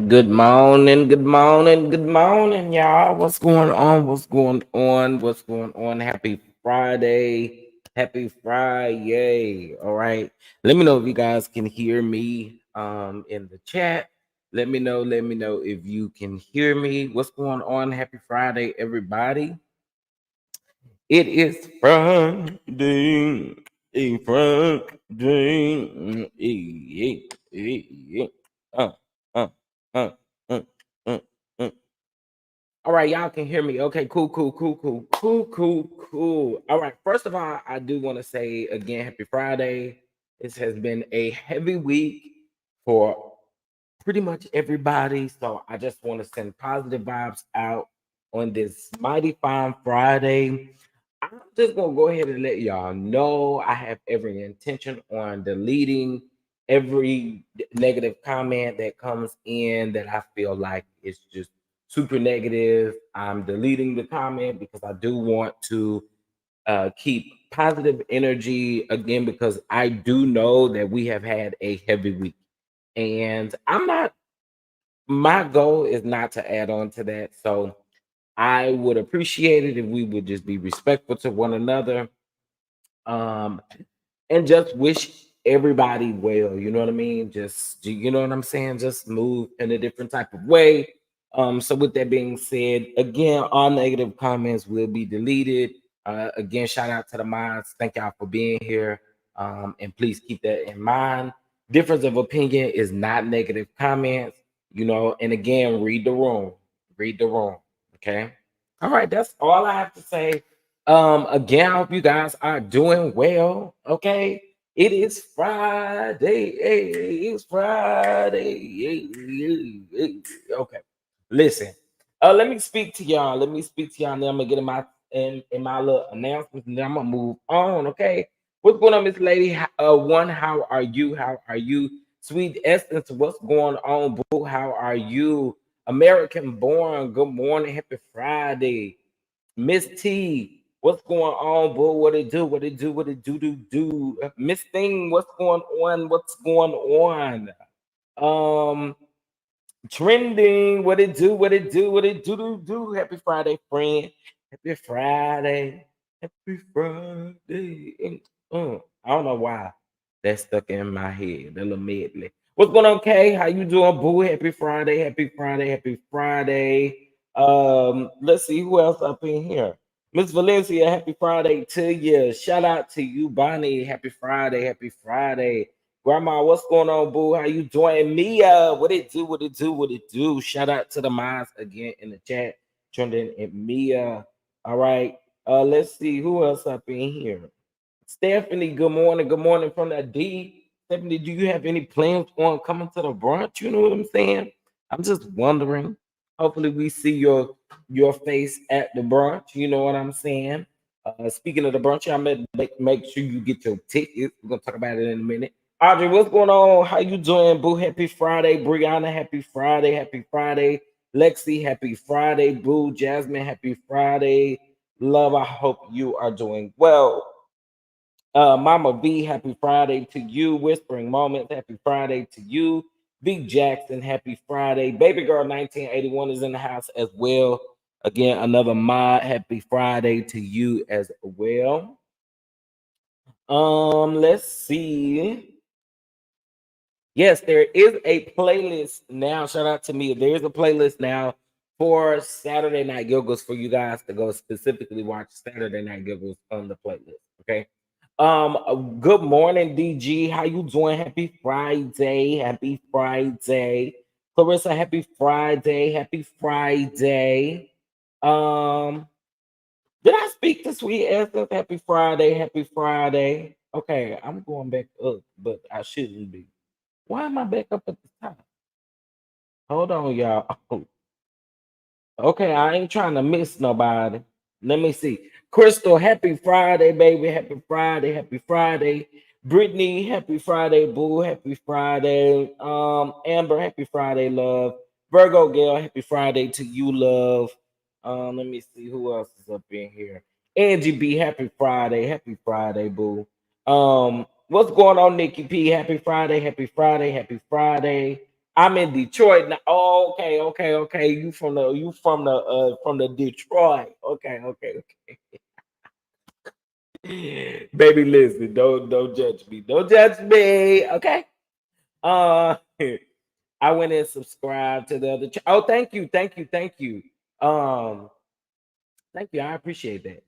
Good morning, good morning, good morning, y'all. What's going on? What's going on? What's going on? Happy Friday. Happy Friday. All right. Let me know if you guys can hear me in the chat. Let me know if you can hear me. What's going on? Happy Friday, everybody. It is Friday. Friday. Uh, uh, uh, uh, uh, uh. All right, y'all can hear me. Okay, cool. All right, first of all, I do want to say again, happy Friday. This has been a heavy week for pretty much everybody. So I just want to send positive vibes out on this mighty fine Friday. I'm just gonna go ahead and let y'all know I have every intention on deleting every negative comment that comes in that I feel like it's just super negative. I'm deleting the comment because I do want to keep positive energy again because I do know that we have had a heavy week. And I'm not, my goal is not to add on to that. So I would appreciate it if we would just be respectful to one another, um, and just wish everybody well. You know what I mean? Just you know what I'm saying? Just move in a different type of way. So with that being said, again, all negative comments will be deleted. Again, shout out to the mods. Thank y'all for being here. And please keep that in mind. Difference of opinion is not negative comments, and again, read the room. Read the room. Okay. All right, that's all I have to say. Again, I hope you guys are doing well. Okay. It is Friday. Hey, it's Friday. Okay. Listen. Let me speak to y'all. Let me speak to y'all. And then I'm gonna get in my little announcements, and then I'm gonna move on. Okay. What's going on, Miss Lady? One, how are you? How are you? Sweet Essence, what's going on, boo? How are you? American born. Good morning. Happy Friday. Miss T, what's going on, boo? What it do? What it do? What it do? Miss Thing, what's going on? What's going on? Um, Trending, what it do? What it do? What it do? Happy Friday, friend. Happy Friday. Happy Friday. I don't know why that's stuck in my head. A little medley. What's going on, Kay? How you doing, boo? Happy Friday. Happy Friday. Happy Friday. Let's see who else up in here. Miss Valencia, happy Friday to you. Shout out to you, Bonnie. Happy Friday. Happy Friday. Grandma, what's going on, boo? How you doing? Mia, what it do? What it do? What it do? Shout out to the minds again in the chat. Trending and Mia. All right. Let's see who else up in here. Stephanie, good morning. Good morning from the D. Stephanie, do you have any plans on coming to the brunch? You know what I'm saying? I'm just wondering. Hopefully, we see your face at the brunch. You know what I'm saying? Speaking of the brunch, I make sure you get your tickets. We're gonna talk about it in a minute. Audrey, what's going on? How you doing, boo? Happy Friday, Brianna. Happy Friday. Happy Friday, Lexi. Happy Friday, boo. Jasmine. Happy Friday, love. I hope you are doing well. Mama V, happy Friday to you. Whispering Moments, happy Friday to you. Big Jackson, happy Friday. Baby Girl 1981 is in the house as well. Again, another mod, happy Friday to you as well. Let's see. Yes, there is a playlist now. Shout out to me. There is a playlist now for Saturday Night Giggles for you guys to go specifically watch Saturday Night Giggles on the playlist. Okay. Good morning, DG. How you doing? Happy Friday. Happy Friday. Clarissa, happy Friday. Happy Friday. Um, did I speak to Sweet Essence? Happy Friday. Happy Friday. Okay, I'm going back up, but I shouldn't be. Why am I back up at the top? Hold on, y'all. Okay, I ain't trying to miss nobody. Let me see. Crystal, happy Friday, baby. Happy Friday. Happy Friday. Brittany, happy Friday, boo. Happy Friday. Amber, happy Friday, love. Virgo Gale, happy Friday to you, love. Let me see who else is up in here. Angie B, happy Friday. Happy Friday, boo. What's going on, Nikki P? Happy Friday, happy Friday, happy Friday. I'm in Detroit now. Oh, okay. You from the Detroit. Okay. Baby, listen, don't judge me. Don't judge me. Okay. Uh I went and subscribed to the other oh, thank you. Um Thank you. I appreciate that.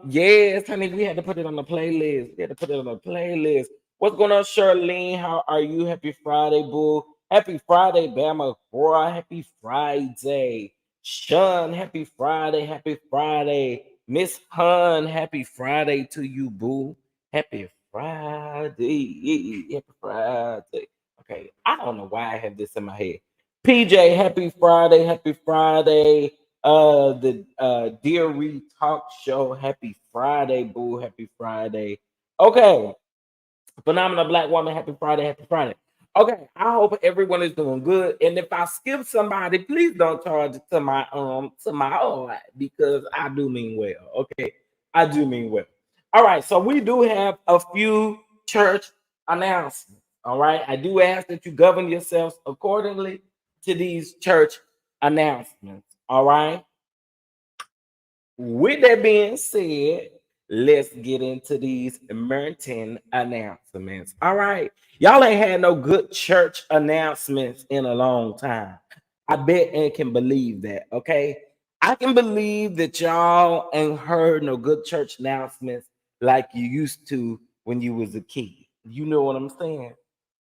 Yes, honey, we had to put it on the playlist. We had to put it on the playlist. What's going on, Charlene? How are you? Happy Friday, boo. Happy Friday, Bama. Boy, happy Friday. Sean, happy Friday. Happy Friday. Miss Hun, happy Friday to you, boo. Happy Friday. Happy Friday. Okay, I don't know why I have this in my head. PJ, happy Friday. Happy Friday. The Dear Reed Talk Show. Happy Friday, boo. Happy Friday. Okay. Phenomenal Black Woman. Happy Friday. Happy Friday. Okay. I hope everyone is doing good. And if I skip somebody, please don't charge it to my heart because I do mean well. Okay. I do mean well. All right. So we do have a few church announcements. All right. I do ask that you govern yourselves accordingly to these church announcements. All right. With that being said, let's get into these Merton announcements. All right. Y'all ain't had no good church announcements in a long time. I bet and can believe that. Okay. I can believe that y'all ain't heard no good church announcements like you used to when you was a kid. You know what I'm saying?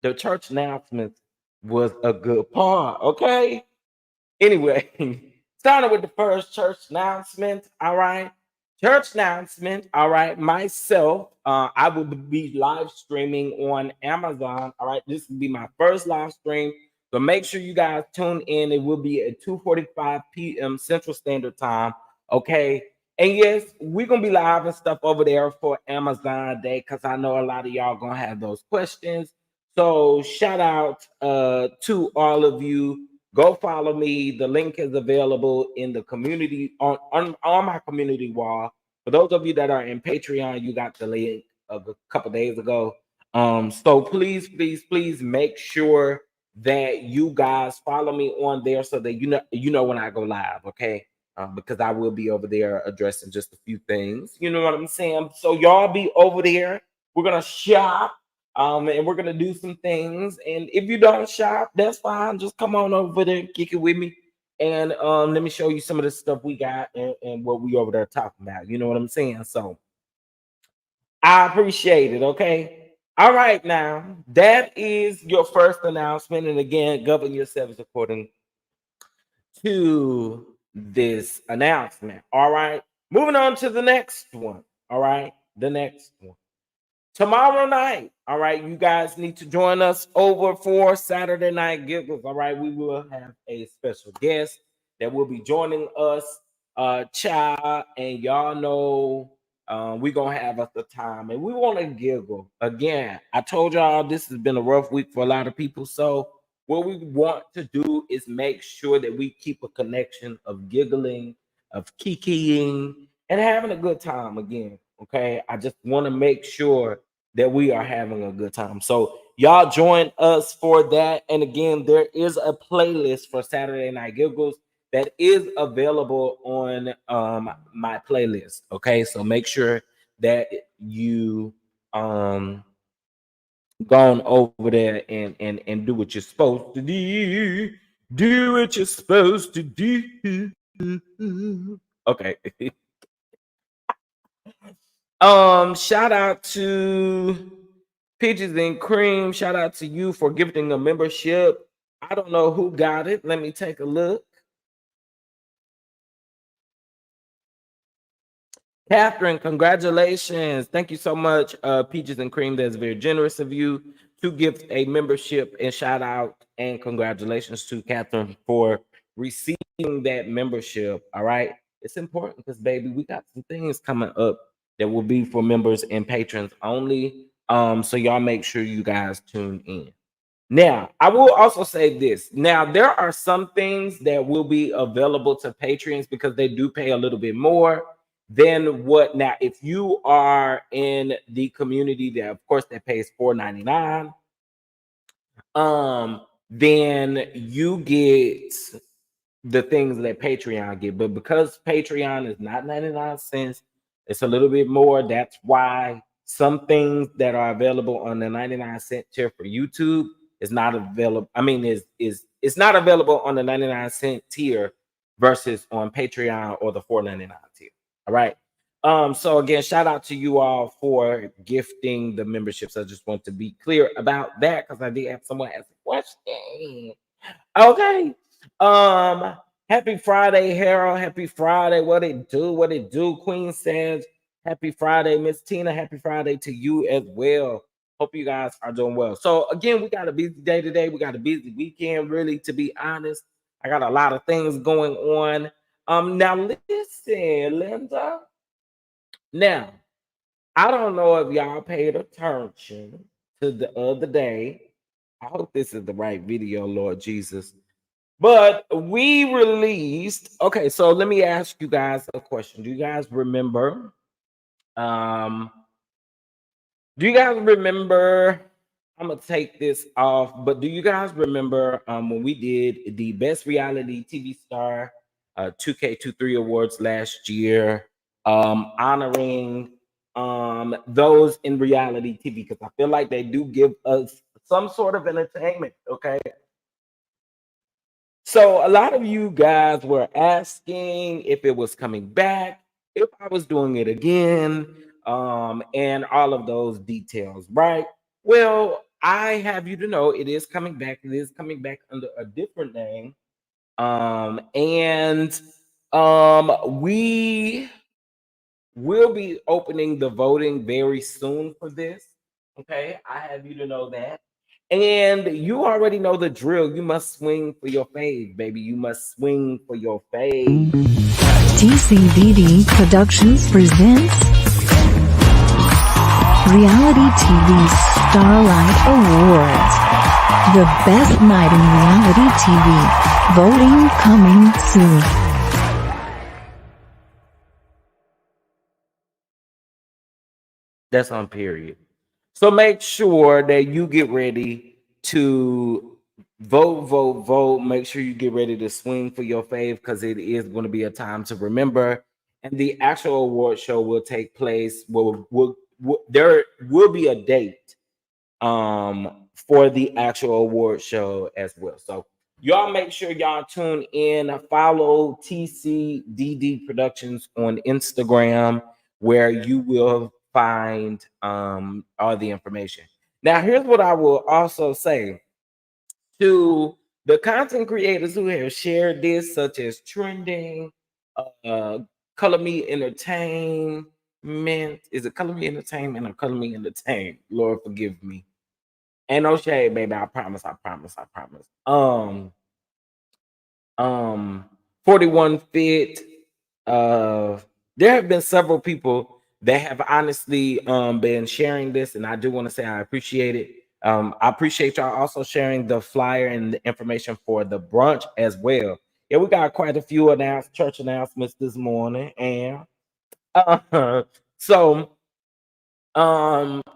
The church announcements was a good part. Okay. Anyway, starting with the first church announcement. All right. Church announcement. All right. Myself, I will be live streaming on Amazon. All right. This will be my first live stream. So make sure you guys tune in. It will be at 2:45 p.m. Central Standard Time. Okay. And yes, we're gonna be live and stuff over there for Amazon Day because I know a lot of y'all gonna have those questions. So shout out to all of you. Go follow me. The link is available in the community on my community wall. For those of you that are in Patreon, you got the link of a couple days ago. So please make sure that you guys follow me on there so that you know when I go live, okay? Because I will be over there addressing just a few things. You know what I'm saying? So y'all be over there. We're gonna shop. And we're gonna do some things. And if you don't shop, that's fine. Just come on over there, kick it with me, and let me show you some of the stuff we got and what we over there talking about. You know what I'm saying? So I appreciate it. Okay. All right, now that is your first announcement, and again, govern yourselves according to this announcement. All right. Moving on to the next one. All right. The next one. Tomorrow night, all right, you guys need to join us over for Saturday Night Giggles. All right, we will have a special guest that will be joining us, child, and y'all know we're gonna have us a time and we want to giggle. Again, I told y'all this has been a rough week for a lot of people. So what we want to do is make sure that we keep a connection of giggling, of kikiing, and having a good time again. Okay. I just want to make sure that we are having a good time. So y'all join us for that. And again, there is a playlist for Saturday Night Giggles that is available on my playlist. Okay. So make sure that you gone over there and do what you're supposed to do. Do what you're supposed to do. Okay. Shout out to Peaches and Cream. Shout out to you for gifting a membership. I don't know who got it. Let me take a look. Catherine, congratulations. Thank you so much, Peaches and Cream. That's very generous of you to gift a membership, and shout out and congratulations to Catherine for receiving that membership. All right. It's important because, baby, we got some things coming up that will be for members and patrons only. So y'all make sure you guys tune in. Now, I will also say this. Now, there are some things that will be available to patrons because they do pay a little bit more than what. Now, if you are in the community that, of course, that pays $4.99, then you get the things that Patreon get. But because Patreon is not 99 cents, it's a little bit more. That's why some things that are available on the 99-cent tier for YouTube is not available. I mean, is it's not available on the 99-cent tier versus on Patreon or the 4.99 tier. All right. So again, shout out to you all for gifting the memberships. I just want to be clear about that because I did have someone ask a question. Okay. Um, Happy Friday, Harold. Happy Friday. What it do? What it do? Queen says, Happy Friday, Miss Tina. Happy Friday to you as well. Hope you guys are doing well. So again, we got a busy day today. We got a busy weekend, really, to be honest. I got a lot of things going on. Now listen, Linda. Now, I don't know if y'all paid attention to the other day. I hope this is the right video, Lord Jesus. But we released, okay, so let me ask you guys a question. Do you guys remember? Um, do you guys remember? I'm gonna take this off, but do you guys remember when we did the best reality TV star 2K23 awards last year, honoring those in reality TV? Because I feel like they do give us some sort of entertainment, okay? So a lot of you guys were asking if it was coming back, if I was doing it again, and all of those details, right? Well, I have you to know it is coming back. It is coming back under a different name. And we will be opening the voting very soon for this. Okay, I have you to know that. And you already know the drill. You must swing for your fave, baby. You must swing for your fave. TCDD Productions presents Reality TV Starlight Awards. The best night in reality TV. Voting coming soon. That's on period. So make sure that you get ready to vote. Make sure you get ready to swing for your fave because it is going to be a time to remember. And the actual award show will take place. There will be a date for the actual award show as well. So y'all make sure y'all tune in, follow TCDD Productions on Instagram, where you will find all the information. Now, here's what I will also say to the content creators who have shared this, such as Trending, uh, Color Me Entertainment. Is it Color Me Entertainment or Color Me Entertain? Lord forgive me. Ain't no shade, baby. I promise. I promise. I promise. 41 Fit. Uh, there have been several people that have honestly been sharing this, and I do want to say I appreciate it. I appreciate y'all also sharing the flyer and the information for the brunch as well. Yeah, we got quite a few church announcements this morning, and so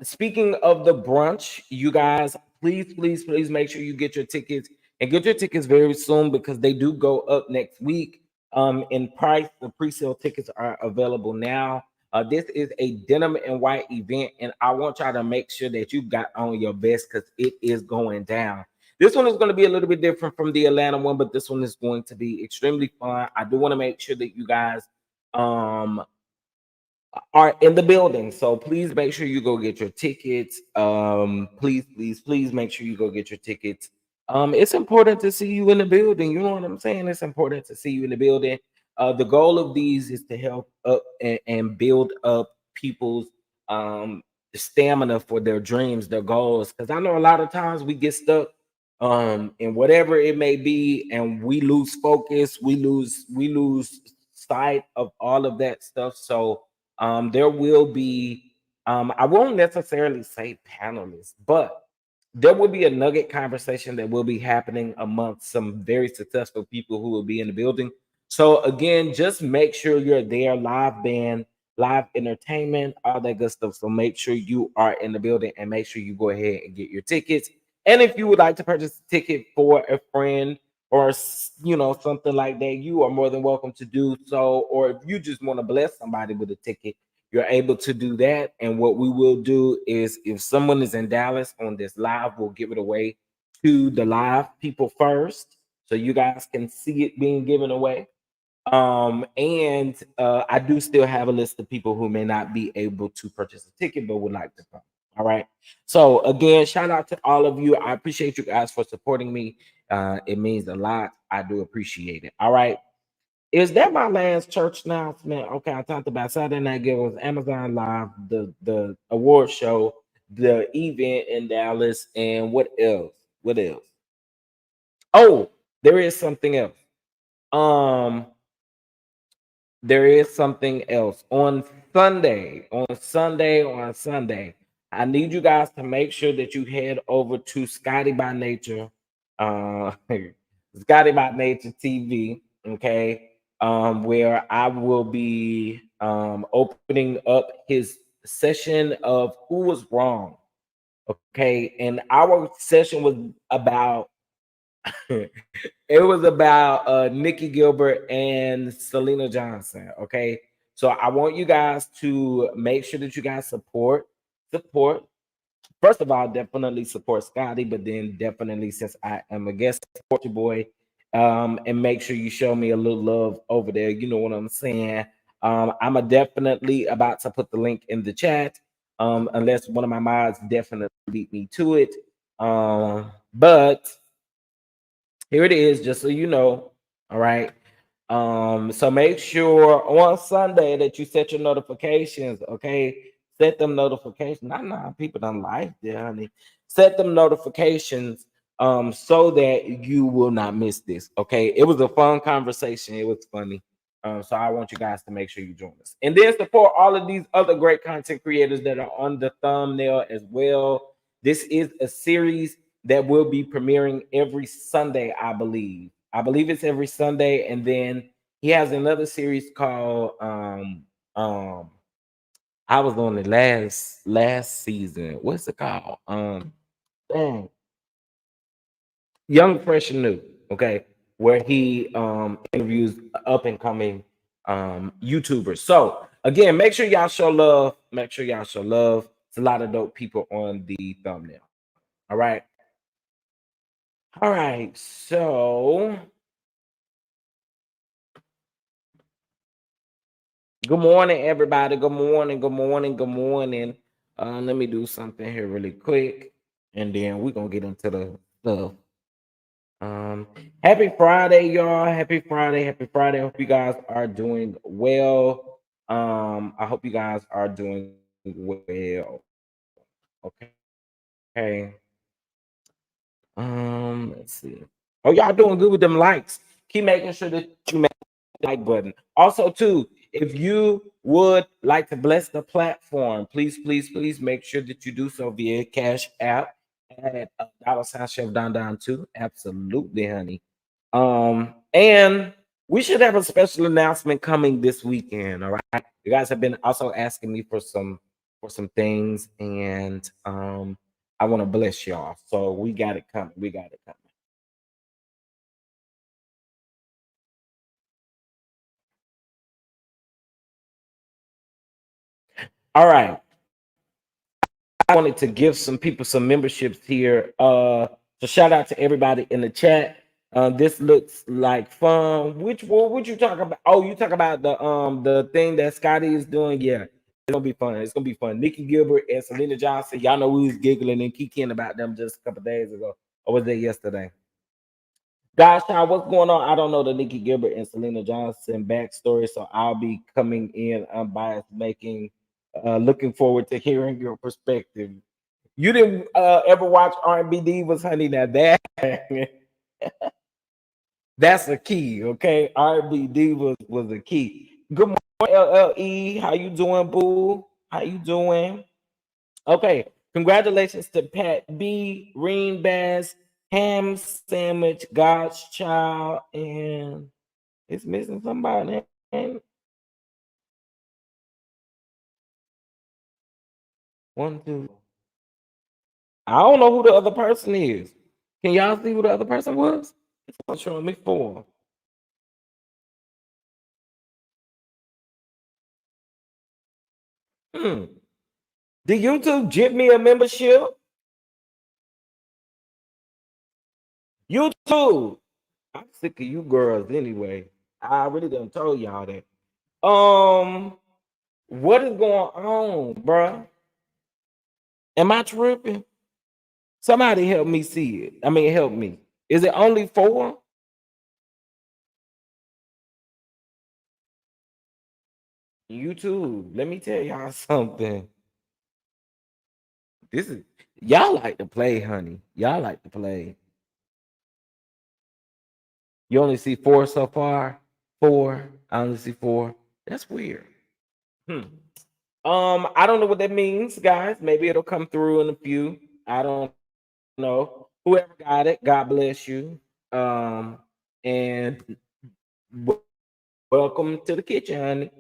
speaking of the brunch, you guys, please make sure you get your tickets and get your tickets very soon because they do go up next week. In price, the pre-sale tickets are available now. This is a denim and white event, and I want y'all to make sure that you got on your best because it is going down. This one is going to be a little bit different from the Atlanta one, but this one is going to be extremely fun. I do want to make sure that you guys are in the building. So please make sure you go get your tickets. Please make sure you go get your tickets. It's important to see you in the building. You know what I'm saying? It's important to see you in the building. The goal of these is to help up and build up people's stamina for their dreams, their goals. Because I know a lot of times we get stuck in whatever it may be, and we lose focus, we lose sight of all of that stuff. So there will be, I won't necessarily say panelists, but there will be a nugget conversation that will be happening amongst some very successful people who will be in the building. So again, just make sure you're there, live band, live entertainment, all that good stuff. So make sure you are in the building and make sure you go ahead and get your tickets And if you would like to purchase a ticket for a friend or something like that, you are more than welcome to do so. Or if you just want to bless somebody with a ticket, you're able to do that. And what we will do is, if someone is in Dallas on this live, we'll give it away to the live people first, so you guys can see it being given away. And I do still have a list of people who may not be able to purchase a ticket but would like to come. All right. So again, shout out to all of you. I appreciate you guys for supporting me. It means a lot. I do appreciate it. All right. Is that my last church announcement? Okay, I talked about Saturday Night Give was Amazon Live, the award show, the event in Dallas, and what else? What else? Oh, there is something else. Um, there is something else on Sunday. On Sunday. I need you guys to make sure that you head over to Scotty by Nature, uh, Scotty by Nature TV. Okay, where I will be opening up his session of Who Was Wrong. Okay, and our session was about it was about Nikki Gilbert and Selena Johnson. Okay. So I want you guys to make sure that you guys support. First of all, definitely support Scotty, but then definitely, since I am a guest, support your boy. And make sure you show me a little love over there. You know what I'm saying? I'm a definitely about to put the link in the chat. Unless one of my mods definitely beat me to it. But here it is, just so you know. All right. So make sure on Sunday that you set your notifications. Okay. Set them notifications. Not people don't like that, honey. Set them notifications so that you will not miss this. Okay. It was a fun conversation. It was funny. So I want you guys to make sure you join us. And then support all of these other great content creators that are on the thumbnail as well. This is a series that will be premiering every Sunday, I believe. I believe it's every Sunday, and then he has another series called um I was on the last season. What's it called? Dang, Young Fresh and New, okay, where he interviews up and coming YouTubers. So again, make sure y'all show love. Make sure y'all show love. It's a lot of dope people on the thumbnail. All right. All right. So good morning, everybody. Good morning. Good morning. Good morning. Let me do something here really quick, and then we're gonna get into the stuff. Um, Happy Friday, y'all. Happy Friday. Happy Friday. I hope you guys are doing well. I hope you guys are doing well. Okay. Let's see. Oh, y'all doing good with them likes. Keep making sure that you make the like button. Also, too, if you would like to bless the platform, please make sure that you do so via Cash App at $ Chef Don Don too. Absolutely, honey. And we should have a special announcement coming this weekend. All right. You guys have been also asking me for some things, and I want to bless y'all. So we got it coming. We got it coming. All right. I wanted to give some people some memberships here. So shout out to everybody in the chat. This looks like fun. Which what would you talk about? Oh, you talk about the thing that Scotty is doing. Yeah, it's gonna be fun. It's gonna be fun. Nikki Gilbert and Selena Johnson. Y'all know we was giggling and kicking about them just a couple days ago. Or was it yesterday? Gosh, child, what's going on? I don't know the Nikki Gilbert and Selena Johnson backstory, so I'll be coming in unbiased, looking forward to hearing your perspective. You didn't ever watch R&B Divas, honey? Now that that's a key, okay? R&B Divas was a key. Good morning, LLE. How you doing, boo? How you doing? Okay, congratulations to Pat B, Reen Bass, Ham Sandwich, God's Child, and it's missing somebody. And one, two. I don't know who the other person is. Can y'all see who the other person was? It's not showing me four. Hmm. Did YouTube give me a membership? YouTube. I'm sick of you girls anyway. I really done told y'all that. What is going on, bruh? Am I tripping? Somebody help me see it. I mean, help me. Is it only four? YouTube. Let me tell y'all something. This is y'all like to play, honey. Y'all like to play. You only see four so far. Four. I only see four. That's weird. Hmm. I don't know what that means, guys. Maybe it'll come through in a few. I don't know. Whoever got it, God bless you. And w- welcome to the kitchen, honey.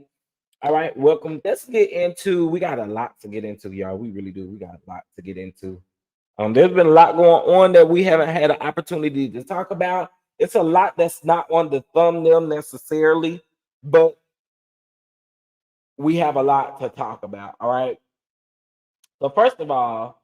All right, welcome. Let's get into. We got a lot to get into, y'all. We really do. We got a lot to get into. There's been a lot going on that we haven't had an opportunity to talk about. It's a lot that's not on the thumbnail necessarily, but we have a lot to talk about. All right. So first of all,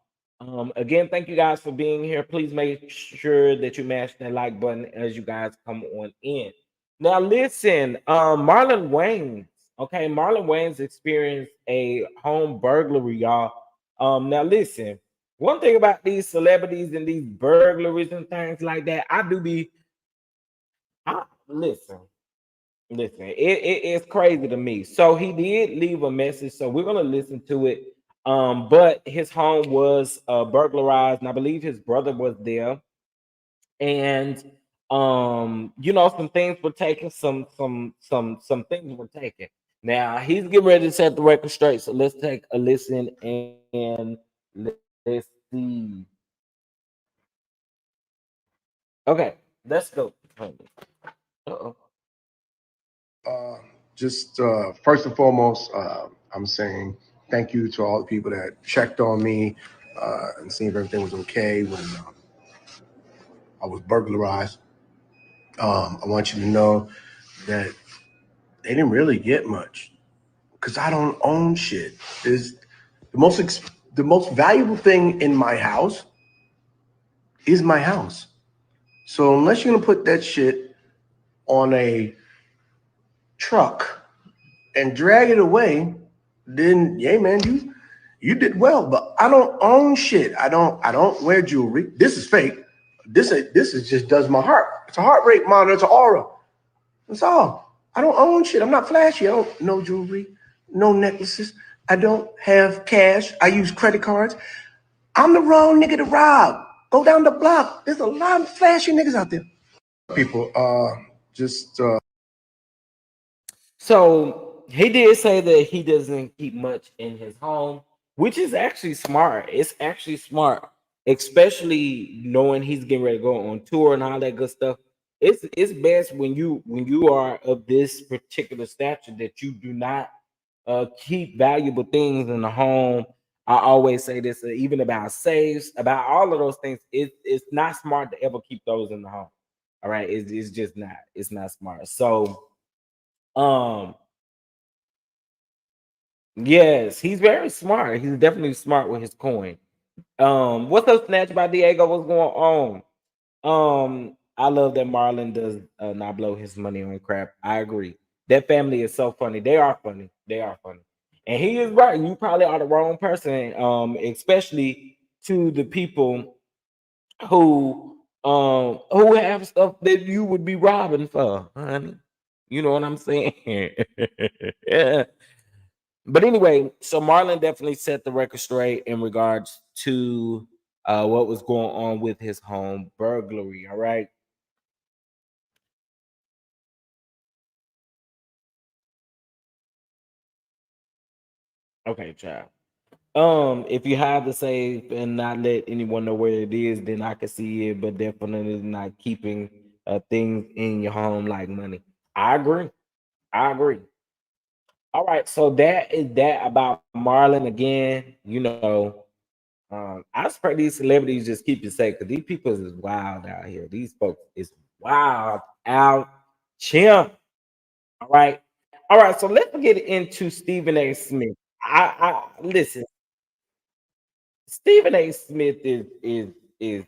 again, thank you guys for being here. Please make sure that you mash that like button as you guys come on in. Now, listen, Marlon Wayans. Okay, Marlon Wayans experienced a home burglary, y'all. Now listen, one thing about these celebrities and these burglaries and things like that, I do be. Listen. Listen, it's crazy to me. So he did leave a message, so we're gonna listen to it. But his home was burglarized, and I believe his brother was there. And some things were taken, some things were taken. Now he's getting ready to set the record straight. So let's take a listen and let's see. Okay, let's go. Uh-oh. Uh, just first and foremost, I'm saying thank you to all the people that checked on me and seen if everything was okay when I was burglarized. I want you to know that they didn't really get much because I don't own shit. Is the most valuable thing in my house is my house. So unless you're gonna put that shit on a truck and drag it away, then yeah, man, you did well. But I don't own shit. I don't wear jewelry. This is fake. This is just does my heart. It's a heart rate monitor. It's an aura. That's all. I don't own shit. I'm not flashy. I don't no jewelry, no necklaces. I don't have cash. I use credit cards. I'm the wrong nigga to rob. Go down the block. There's a lot of flashy niggas out there. People, just So he did say that he doesn't keep much in his home, which is actually smart. It's actually smart, especially knowing he's getting ready to go on tour and all that good stuff. It's best when you are of this particular stature that you do not keep valuable things in the home. I always say this, even about safes, about all of those things. It's not smart to ever keep those in the home. All right, it's just not. It's not smart. So um yes, he's very smart. He's definitely smart with his coin. What's up, Snatch by Diego? What's going on? I love that Marlon does not blow his money on crap. I agree. That family is so funny. They are funny. They are funny. And he is right. You probably are the wrong person, especially to the people who have stuff that you would be robbing for, honey. You know what I'm saying? Yeah. But anyway, so Marlon definitely set the record straight in regards to what was going on with his home burglary. All right. Okay, child. If you have the safe and not let anyone know where it is, then I can see it, but definitely not keeping things in your home like money. I agree. I agree. All right, so that is that about Marlon again. I just pray these celebrities just keep it safe because these people is wild out here. These folks is wild out here. All right. All right. So let's get into Stephen A. Smith. I listen, Stephen A. Smith is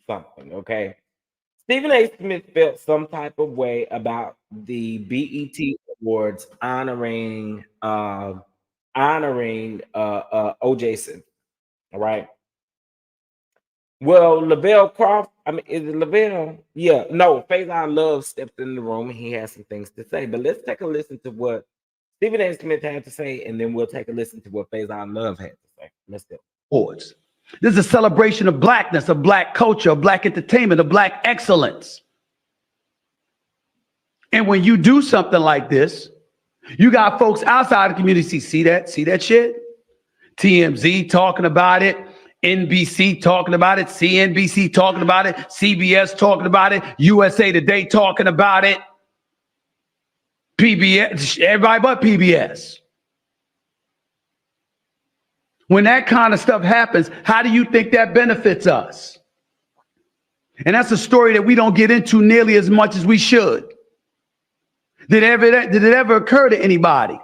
something, okay? Stephen A. Smith felt some type of way about the BET Awards honoring OJ Simpson. All right. Well, Lavelle Croft, I mean, is it Lavelle? Yeah, no, Faizon Love stepped in the room and he has some things to say. But let's take a listen to what Stephen A. Smith had to say, and then we'll take a listen to what Faizon Love had to say. Let's go. Awards. This is a celebration of blackness, of black culture, of black entertainment, of black excellence. And when you do something like this, you got folks outside the community see that shit? TMZ talking about it, NBC talking about it, CNBC talking about it, CBS talking about it, USA Today talking about it, PBS, everybody but PBS. When that kind of stuff happens, how do you think that benefits us? And that's a story that we don't get into nearly as much as we should. Did it ever occur to anybody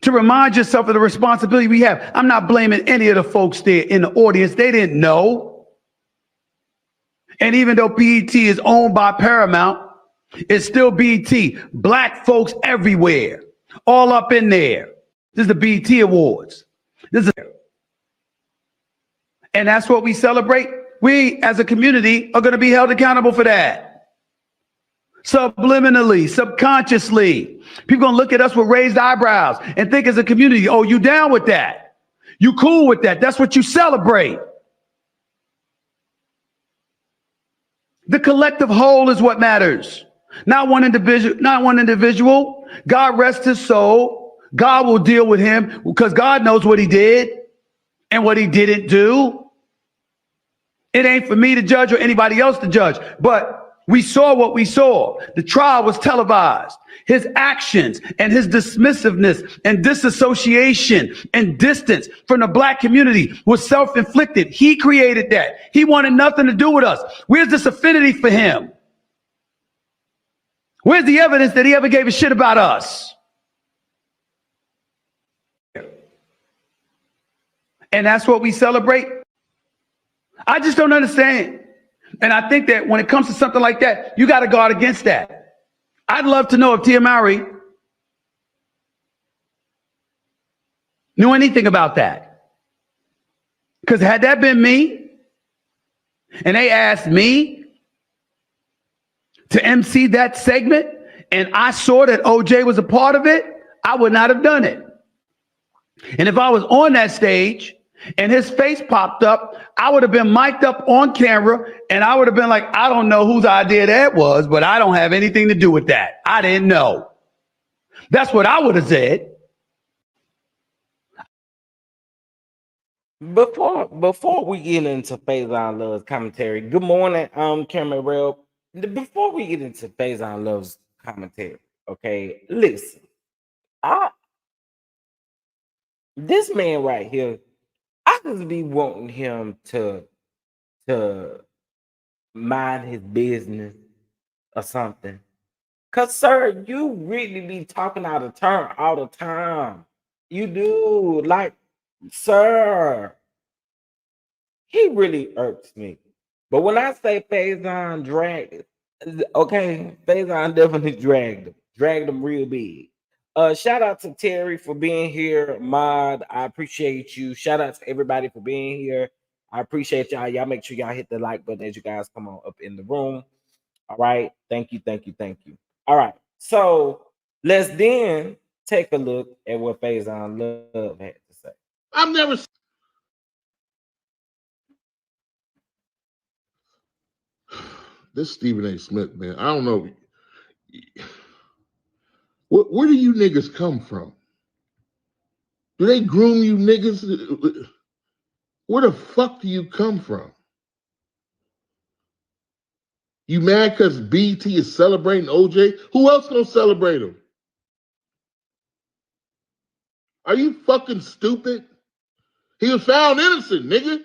to remind yourself of the responsibility we have? I'm not blaming any of the folks there in the audience. They didn't know. And even though BET is owned by Paramount, it's still BET. Black folks everywhere, all up in there. This is the BET Awards. And that's what we celebrate. We, as a community, are going to be held accountable for that. Subliminally, subconsciously. People going to look at us with raised eyebrows and think as a community, oh, you down with that? You cool with that? That's what you celebrate. The collective whole is what matters. Not one individual. God rest his soul. God will deal with him because God knows what he did and what he didn't do. It ain't for me to judge or anybody else to judge, but we saw what we saw. The trial was televised. His actions and his dismissiveness and disassociation and distance from the black community was self-inflicted. He created that. He wanted nothing to do with us. Where's this affinity for him? Where's the evidence that he ever gave a shit about us? And that's what we celebrate. I just don't understand. And I think that when it comes to something like that, you got to guard against that. I'd love to know if Tia Mowry knew anything about that. Because had that been me, and they asked me to MC that segment, and I saw that OJ was a part of it, I would not have done it. And if I was on that stage and his face popped up, I would have been mic'd up on camera and I would have been like, I don't know whose idea that was, but I don't have anything to do with that. I didn't know. That's what I would have said. Before we get into Faizon Love's commentary, good morning, Cameron. Before we get into Faizon Love's commentary, okay, listen, this man right here, I just be wanting him to mind his business or something. Cause sir, you really be talking out of turn all the time. You do, like, sir. He really irks me. But when I say Faizon dragged, okay, Faizon definitely dragged him real big. Shout out to Terry for being here, Mod. I appreciate you. Shout out to everybody for being here. I appreciate y'all. Y'all make sure y'all hit the like button as you guys come on up in the room. All right. Thank you. All right. So let's then take a look at what Faizon Love had to say. I've never. This Stephen A. Smith, man. I don't know. Where do you niggas come from? Do they groom you niggas? Where the fuck do you come from? You mad because BT is celebrating OJ? Who else gonna celebrate him? Are you fucking stupid? He was found innocent, nigga.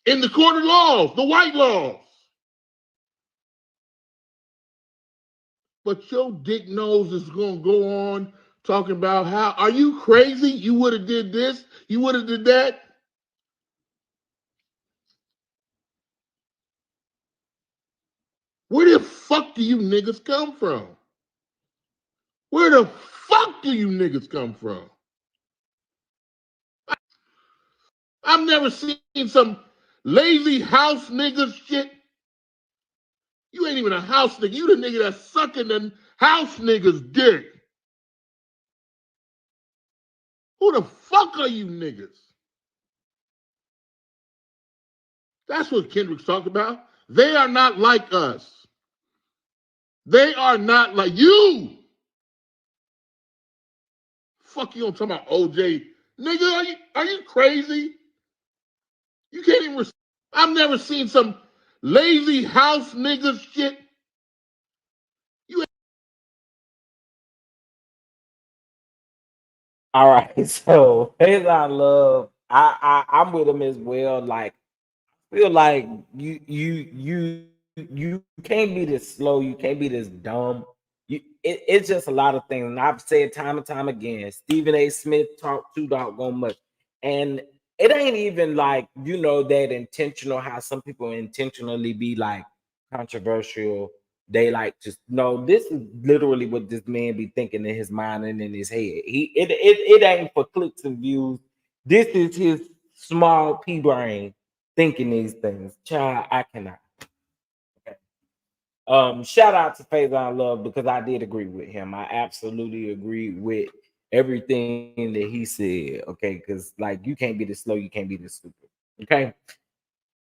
In the court of laws, the white laws. But your dick nose is gonna go on talking about how, are you crazy? You would have did this, you would have did that. Where the fuck do you niggas come from? Where the fuck do you niggas come from? I've never seen some lazy house niggas shit. You ain't even a house nigga. You the nigga that's sucking the house niggas dick. Who the fuck are you niggas? That's what Kendrick's talking about. They are not like us. They are not like you. Fuck you on talking about OJ. Nigga, are you crazy? You can't even I've never seen some lazy house niggas shit. All right, so Faizon Love, I'm with him as well. Like, feel like you can't be this slow, you can't be this dumb. It's just a lot of things, and I've said time and time again. Stephen A. Smith talked too doggone much, and it ain't even like that intentional. How some people intentionally be like controversial. They like just no. This is literally what this man be thinking in his mind and in his head. It ain't for clicks and views. This is his small pea brain thinking these things. Child, I cannot. Okay. Shout out to Faizon Love because I did agree with him. I absolutely agree with everything that he said. Okay, because like you can't be this slow, you can't be this stupid. Okay.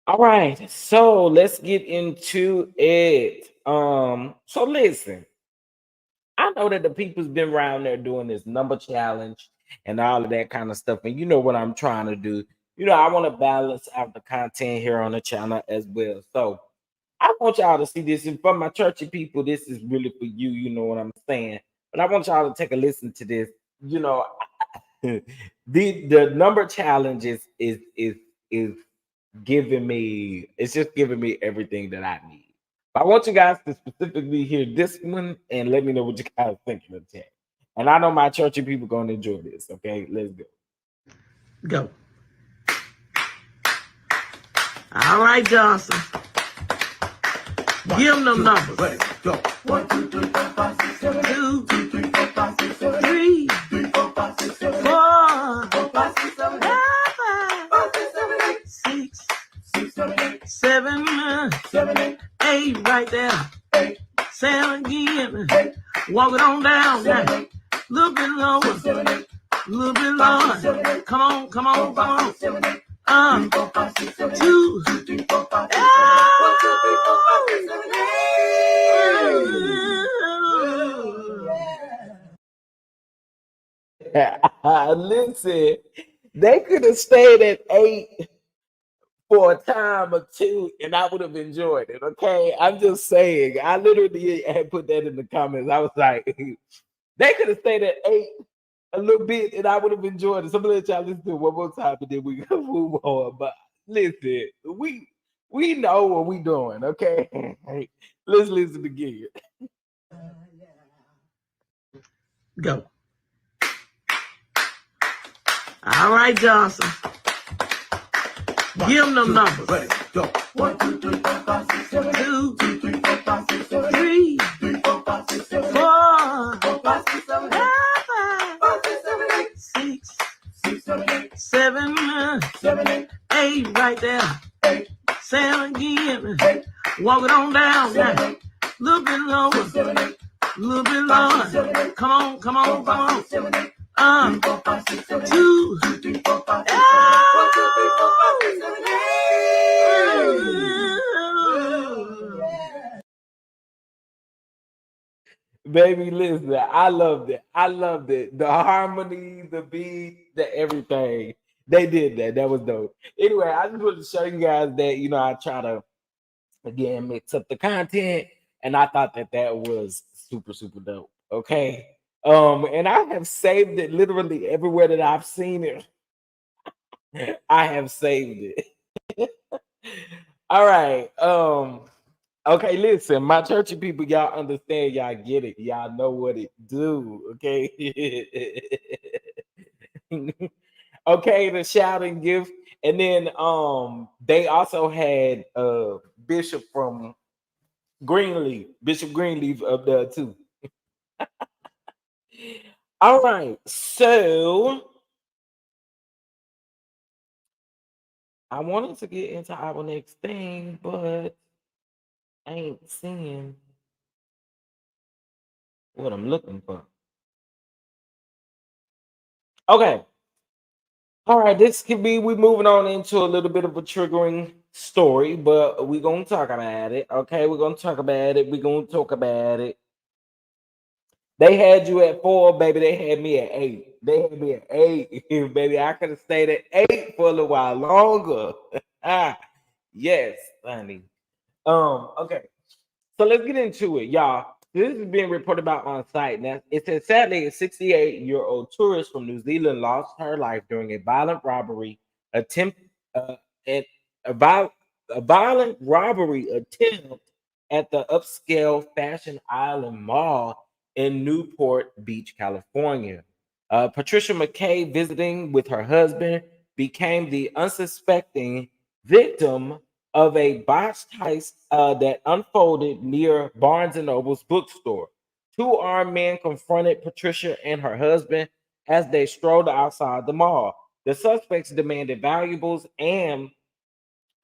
All right, so let's get into it. So listen, I know that the people's been around there doing this number challenge and all of that kind of stuff, and you know what I'm trying to do. I want to balance out the content here on the channel as well. So I want y'all to see this, and for my churchy people, this is really for you. You know what I'm saying? But I want y'all to take a listen to this. The number challenge is giving me, it's just giving me everything that I need. But I want you guys to specifically hear this one and let me know what you guys think in the chat. And I know my churchy people going to enjoy this. Okay, let's go. Go. All right, Johnson. Give them them numbers. Ready, go. 1, 2, 3, 4, 5, 6, 7, 2, 2, 3, 4, 5, 6, 7, 3, 3, 4, 5, 6, 7, 4, 4, 5, 6, 7, 8, 5, 6, 7, 8, 6, 6, 7, 8, 7, 7, 8, 8 right there. 8. 7 again. 8. Walk it on down. 7, 8. Little bit lower. 6, 7, 8. Little bit lower. 7, 8. Come on, come on, come on. 7, 8. 3, 4, 5, 6, 7, 2, 2, 3, 4, 5, 6, 7, 1, 2, 3, 4, 5, 6, 7, 8. Listen, they could have stayed at 8 for a time or two, and I would have enjoyed it. Okay, I'm just saying. I literally had put that in the comments. I was like, they could have stayed at 8 a little bit, and I would have enjoyed it. So I'm gonna let y'all listen to it one more time, and then we can move on. But listen, we know what we doing. Okay, let's listen again. Go. All right, Johnson. Give them them numbers. Ready, go. 1, 2, 3, 4, 5, 6, 7, 2, 2, 3, 4, 5, 6, 7, 3, 3, 4, 5, 6, 7, 4, 4, 5, 6, 7, 8, 5, 6, 7, 8, 6, 6, 7, 8, 7, 7, 8, 8 right there. 8. 7 again. 8. Walk it on down. 7, 8. Little bit lower. 6, 7, 8. Little bit lower. 7, 8. Come on, come on, come on. 7, 8. 3, 4, 5, 6, 7, 2, 2, 3, 4, 5, 6, 7, 1, 2, 3, 4, 5, 6, 7, 8. Baby, listen, I loved it. I loved it. The harmony, the beat, the everything. They did that. That was dope. Anyway, I just wanted to show you guys that, I try to, again, mix up the content. And I thought that was super, super dope. Okay. And I have saved it literally everywhere that I've seen it. I have saved it. All right. Okay, listen, my churchy people, y'all understand, y'all get it, y'all know what it do. Okay. Okay, the shouting gift. And then they also had Bishop from Greenleaf, Bishop Greenleaf up there too. All right, so I wanted to get into our next thing, but I ain't seeing what I'm looking for. Okay. All right, this could be we moving on into a little bit of a triggering story, but we're gonna talk about it. Okay, we're gonna talk about it. We're gonna talk about it. They had you at 4, baby. They had me at 8. They had me at 8, baby. I could have stayed at 8 for a little while longer. Ah, yes, honey. Okay. So let's get into it, y'all. This is being reported about on site. Now, it says sadly, a 68-year-old tourist from New Zealand lost her life during a violent robbery attempt. At a, viol- a violent robbery attempt at the upscale Fashion Island Mall in Newport Beach, California. Patricia McKay, visiting with her husband, became the unsuspecting victim of a botched heist that unfolded near Barnes and Noble's bookstore. Two armed men confronted Patricia and her husband as they strolled outside the mall. The suspects demanded valuables and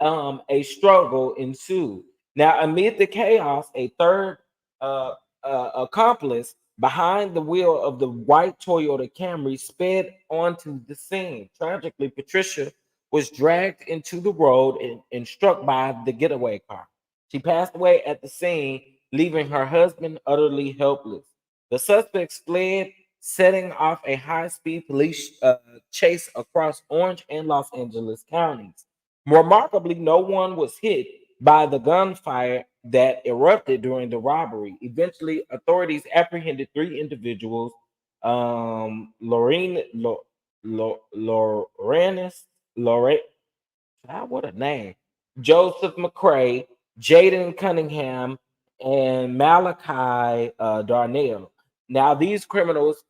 a struggle ensued. Now, amid the chaos, a third uh, accomplice behind the wheel of the white Toyota Camry sped onto the scene. Tragically, Patricia was dragged into the road and struck by the getaway car. She passed away at the scene, leaving her husband utterly helpless. The suspects fled, setting off a high speed police chase across Orange and Los Angeles counties. Remarkably, no one was hit by the gunfire that erupted during the robbery. Eventually, authorities apprehended three individuals, Lorraine, Lorenz, Lorette, what a name, Joseph McCrae, Jaden Cunningham, and Malachi Darnell. Now, these criminals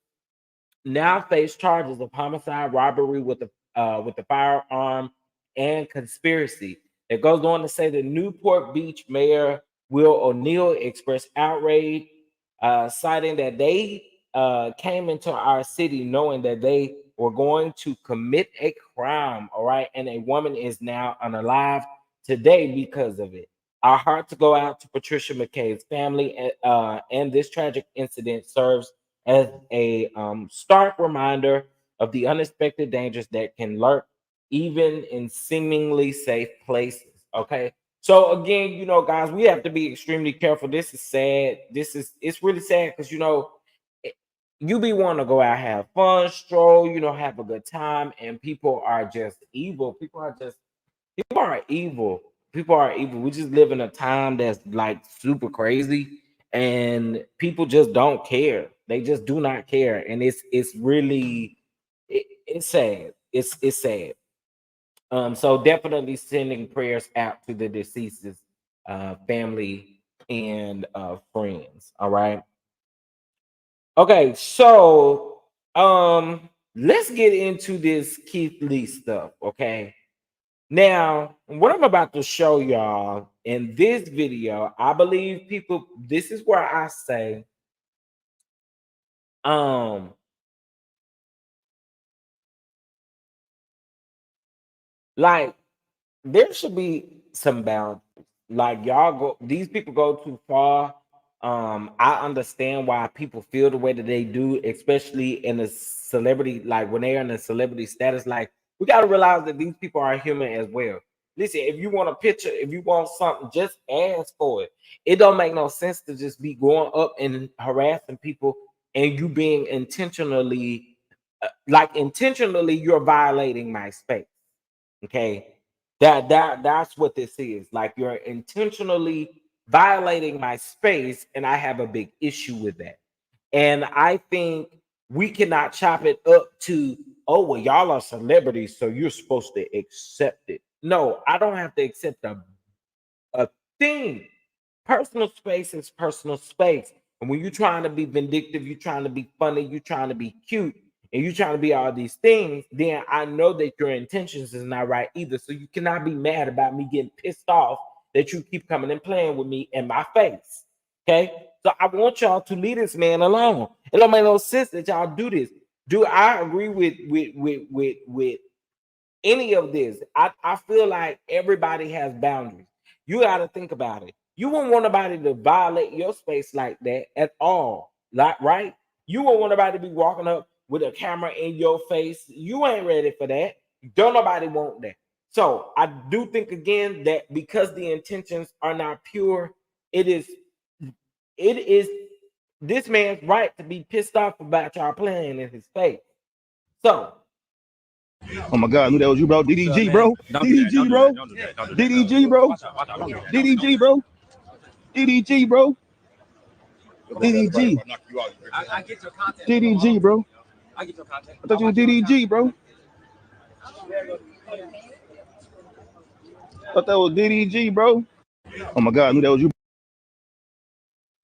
now face charges of homicide, robbery with a firearm, and conspiracy. It goes on to say that Newport Beach Mayor Will O'Neill expressed outrage, citing that they came into our city knowing that they were going to commit a crime. All right, and a woman is now unalive today because of it. Our hearts go out to Patricia McKay's family, and this tragic incident serves as a stark reminder of the unexpected dangers that can lurk even in seemingly safe places. Okay. So again, guys, we have to be extremely careful. This is sad. It's really sad because it- you be wanting to go out, have fun, stroll, have a good time, and people are just evil. People are evil. People are evil. We just live in a time that's like super crazy, and people just don't care. They just do not care, and it's really it's sad. It's sad. So definitely sending prayers out to the deceased's family and friends. All right. Okay, so let's get into this Keith Lee stuff. Okay. Now, what I'm about to show y'all in this video, I believe people, this is where I say, um, like there should be some boundaries. Like y'all go, these people go too far. I understand why people feel the way that they do, especially in a celebrity, like when they're in a celebrity status. Like we got to realize that these people are human as well. Listen, if you want a picture, if you want something, just ask for it. It don't make no sense to just be going up and harassing people and you being intentionally, like intentionally, you're violating my space. Okay, that's what this is. Like you're intentionally violating my space, and I have a big issue with that. And I think we cannot chop it up to, oh, well, y'all are celebrities, so you're supposed to accept it. No, I don't have to accept a thing. Personal space is personal space. And when you're trying to be vindictive, you're trying to be funny, you're trying to be cute, and you're trying to be all these things, then I know that your intentions is not right either. So you cannot be mad about me getting pissed off that you keep coming and playing with me in my face. Okay. So I want y'all to leave this man alone. It don't make no sense that y'all do this. Do I agree with any of this? I feel like everybody has boundaries. You got to think about it. You wouldn't want nobody to violate your space like that at all. Like, right? You wouldn't want nobody to be walking up with a camera in your face. You ain't ready for that. Don't nobody want that. So I do think again that because the intentions are not pure, it is this man's right to be pissed off about y'all playing in his face. So Oh my God, I knew that was you, bro. DDG, bro. DDG, bro. DDG, bro. DDG, bro. DDG, bro. DDG. I get your content. DDG, bro. I get your content. I thought you were DDG, bro. I thought that was DDG, bro. Oh my God, I knew that was you.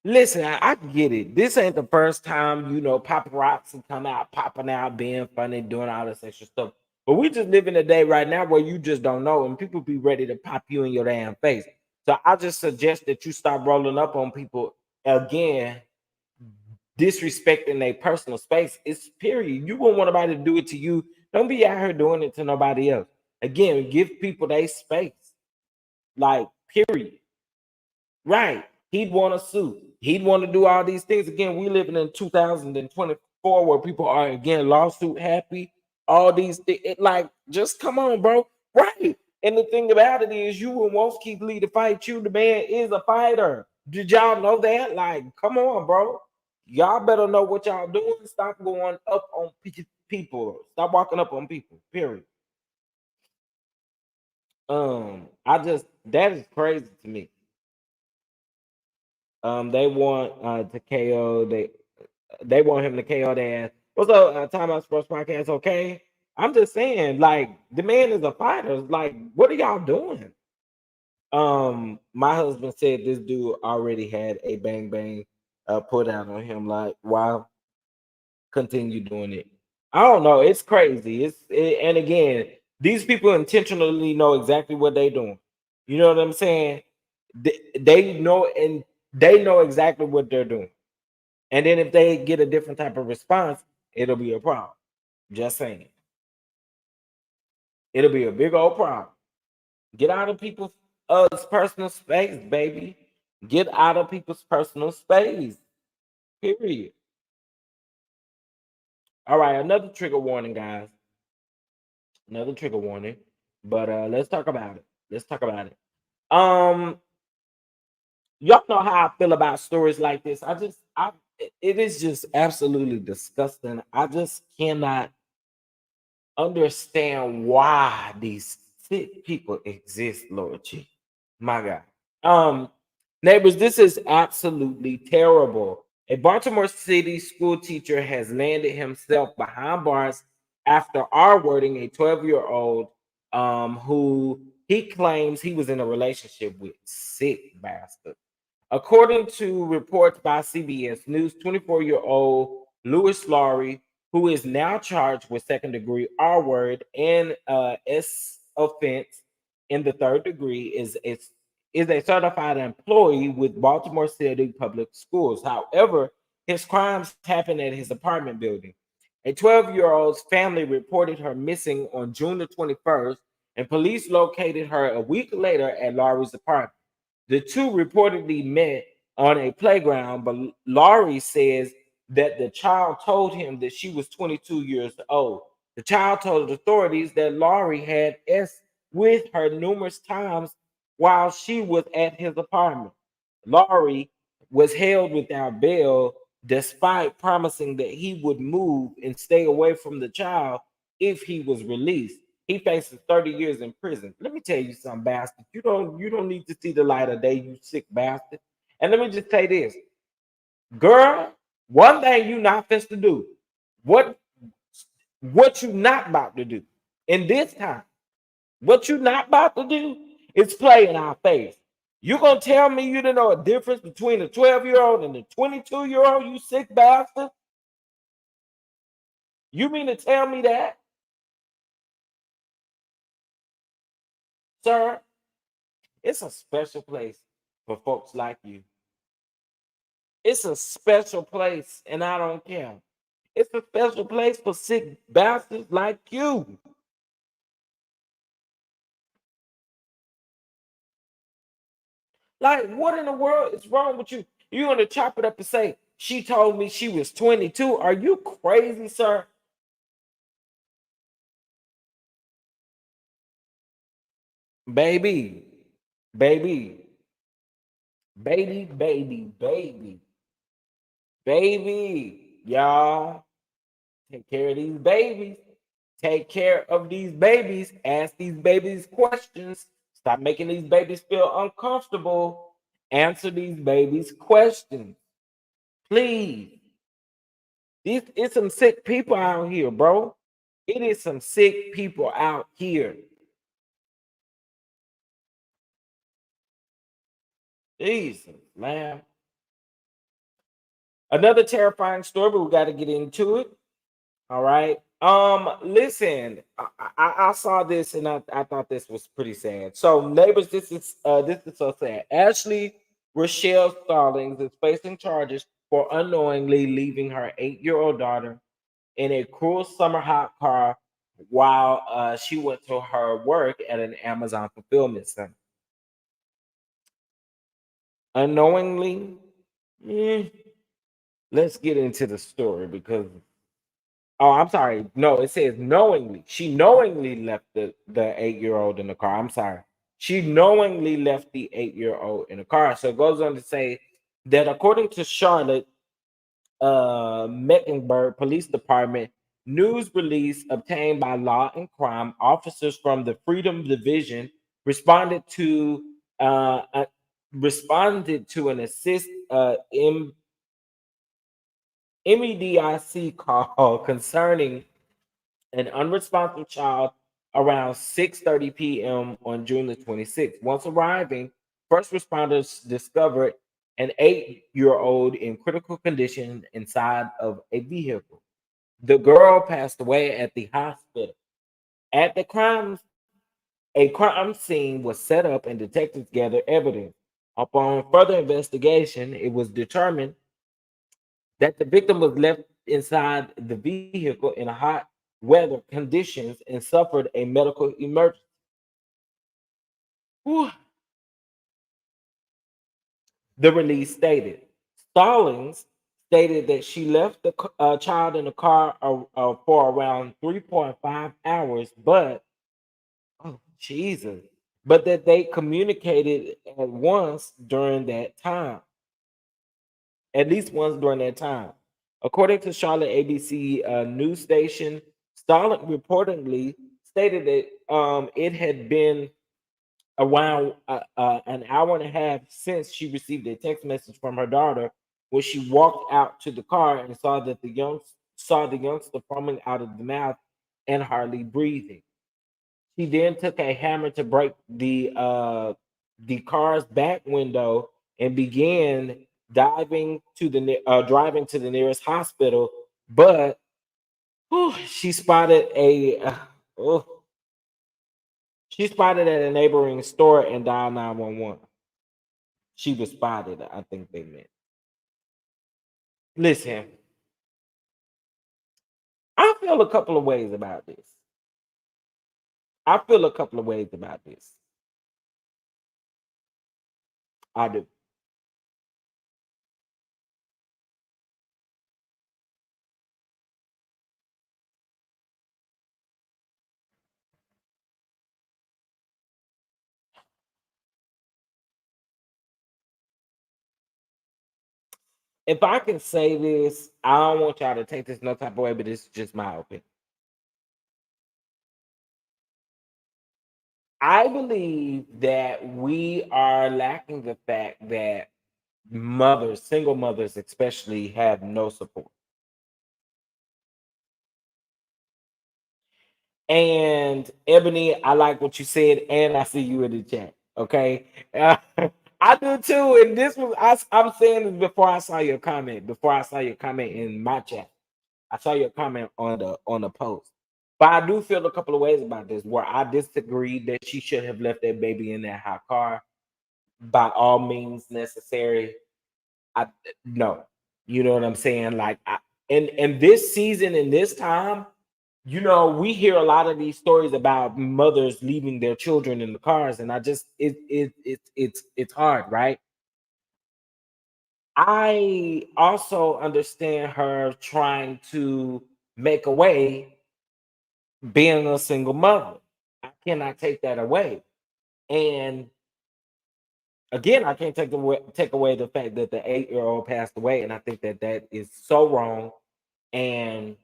listen, I get it. This ain't the first time, paparazzi come out, popping out, being funny, doing all this extra stuff. But we just live in a day right now where you just don't know, and people be ready to pop you in your damn face. So I just suggest that you stop rolling up on people again, disrespecting their personal space. It's period. You won't want nobody to do it to you. Don't be out here doing it to nobody else. Again, give people their space. Like, period. Right. He'd want a suit. He'd want to do all these things. Again, we living in 2024 where people are again lawsuit happy. All these things. Like, just come on, bro. Right. And the thing about it is, you and won't keep lead to fight you. The man is a fighter. Did y'all know that? Like, come on, bro. Y'all better know what y'all doing. Stop going up on people. Stop walking up on people. Period. That is crazy to me. They want to KO. They want him to KO their ass. What's up, Time Out Sports Podcast? Okay, I'm just saying, like, the man is a fighter. Like, what are y'all doing? My husband said this dude already had a bang bang put out on him. Like, wow, continue doing it. I don't know. It's crazy. And again, these people intentionally know exactly what they're doing. You know what I'm saying? They know, and they know exactly what they're doing. And then if they get a different type of response, it'll be a problem. Just saying. It'll be a big old problem. Get out of people's personal space, baby. Get out of people's personal space. Period. All right, another trigger warning, guys. Another trigger warning. But let's talk about it. Let's talk about it. Y'all know how I feel about stories like this. It is just absolutely disgusting. I just cannot understand why these sick people exist, Lord G. My God. Neighbors, this is absolutely terrible. A Baltimore City school teacher has landed himself behind bars after R-wording a 12-year-old who he claims he was in a relationship with. Sick bastard. According to reports by CBS News, 24-year-old Lewis Laurie, who is now charged with second-degree R-word and S offense in the third degree, is a certified employee with Baltimore City Public Schools. However, his crimes happened at his apartment building. A 12-year-old's family reported her missing on June the 21st, and police located her a week later at Laurie's apartment. The two reportedly met on a playground, but Laurie says that the child told him that she was 22 years old. The child told authorities that Laurie had S with her numerous times while she was at his apartment. Laurie was held without bail despite promising that he would move and stay away from the child if he was released. He faces 30 years in prison. Let me tell you something, bastard. You don't need to see the light of day, you sick bastard. And let me just say this. Girl, One thing you not fist to do. What you not about to do in this time? What you not about to do is play in our face. You gonna tell me you didn't know a difference between a 12-year-old and a 22-year-old? You sick bastard! You mean to tell me that, sir? It's a special place for folks like you. It's a special place, and I don't care. It's a special place for sick bastards like you. Like, what in the world is wrong with you? You want to chop it up and say, she told me she was 22. Are you crazy, sir? Baby, baby, baby, baby. Y'all, take care of these babies. Take care of these babies. Ask these babies questions. Stop making these babies feel uncomfortable. Answer these babies' questions. Please. It's some sick people out here, bro. It is some sick people out here. Jesus, man. Another terrifying story, but we got to get into it. All right. Listen, I saw this and I thought this was pretty sad. So, neighbors, this is so sad. Ashley Rochelle Stallings is facing charges for unknowingly leaving her 8-year-old daughter in a cruel summer hot car while she went to her work at an Amazon fulfillment center. Unknowingly, mm, let's get into the story because oh, I'm sorry. No, it says knowingly. She knowingly left the 8-year-old in the car. I'm sorry. She knowingly left the 8-year-old in the car. So it goes on to say that according to Charlotte Mecklenburg Police Department, news release obtained by Law and Crime officers from the Freedom Division responded to uh, uh, responded to an assist MEDIC call concerning an unresponsive child around 6:30 p.m. on June the 26th. Once arriving, first responders discovered an 8-year-old in critical condition inside of a vehicle. The girl passed away at the hospital. At a crime scene was set up and detectives gathered evidence. Upon further investigation, it was determined that the victim was left inside the vehicle in hot weather conditions and suffered a medical emergency. Whew. The release stated. Stallings stated that she left the child in the car for around 3.5 hours, but oh Jesus, but that they communicated at once during that time, at least once during that time. According to Charlotte ABC news station, Starlink reportedly stated that it had been around an hour and a half since she received a text message from her daughter when she walked out to the car and saw the youngster foaming out of the mouth and hardly breathing. She then took a hammer to break the car's back window and began driving to the nearest hospital. But whew, oh, she spotted at a neighboring store and dialed 911. She was spotted, I think they meant. Listen, I feel a couple of ways about this. I feel a couple of ways about this. I do. If I can say this, I don't want y'all to take this no type of way, but it's just my opinion. I believe that we are lacking the fact that mothers, single mothers especially, have no support. And Ebony, I like what you said, and I see you in the chat. Okay, I do too. And this was I'm saying this before I saw your comment. Before I saw your comment in my chat, I saw your comment on the post. But I do feel a couple of ways about this. Where I disagree that she should have left that baby in that hot car by all means necessary. I no, you know what I'm saying? Like, and this season and this time, you know, we hear a lot of these stories about mothers leaving their children in the cars, and I just it's hard, right? I also understand her trying to make a way being a single mother. I cannot take that away. And again, I can't take away the fact that the 8-year-old passed away, and I think that that is so wrong, and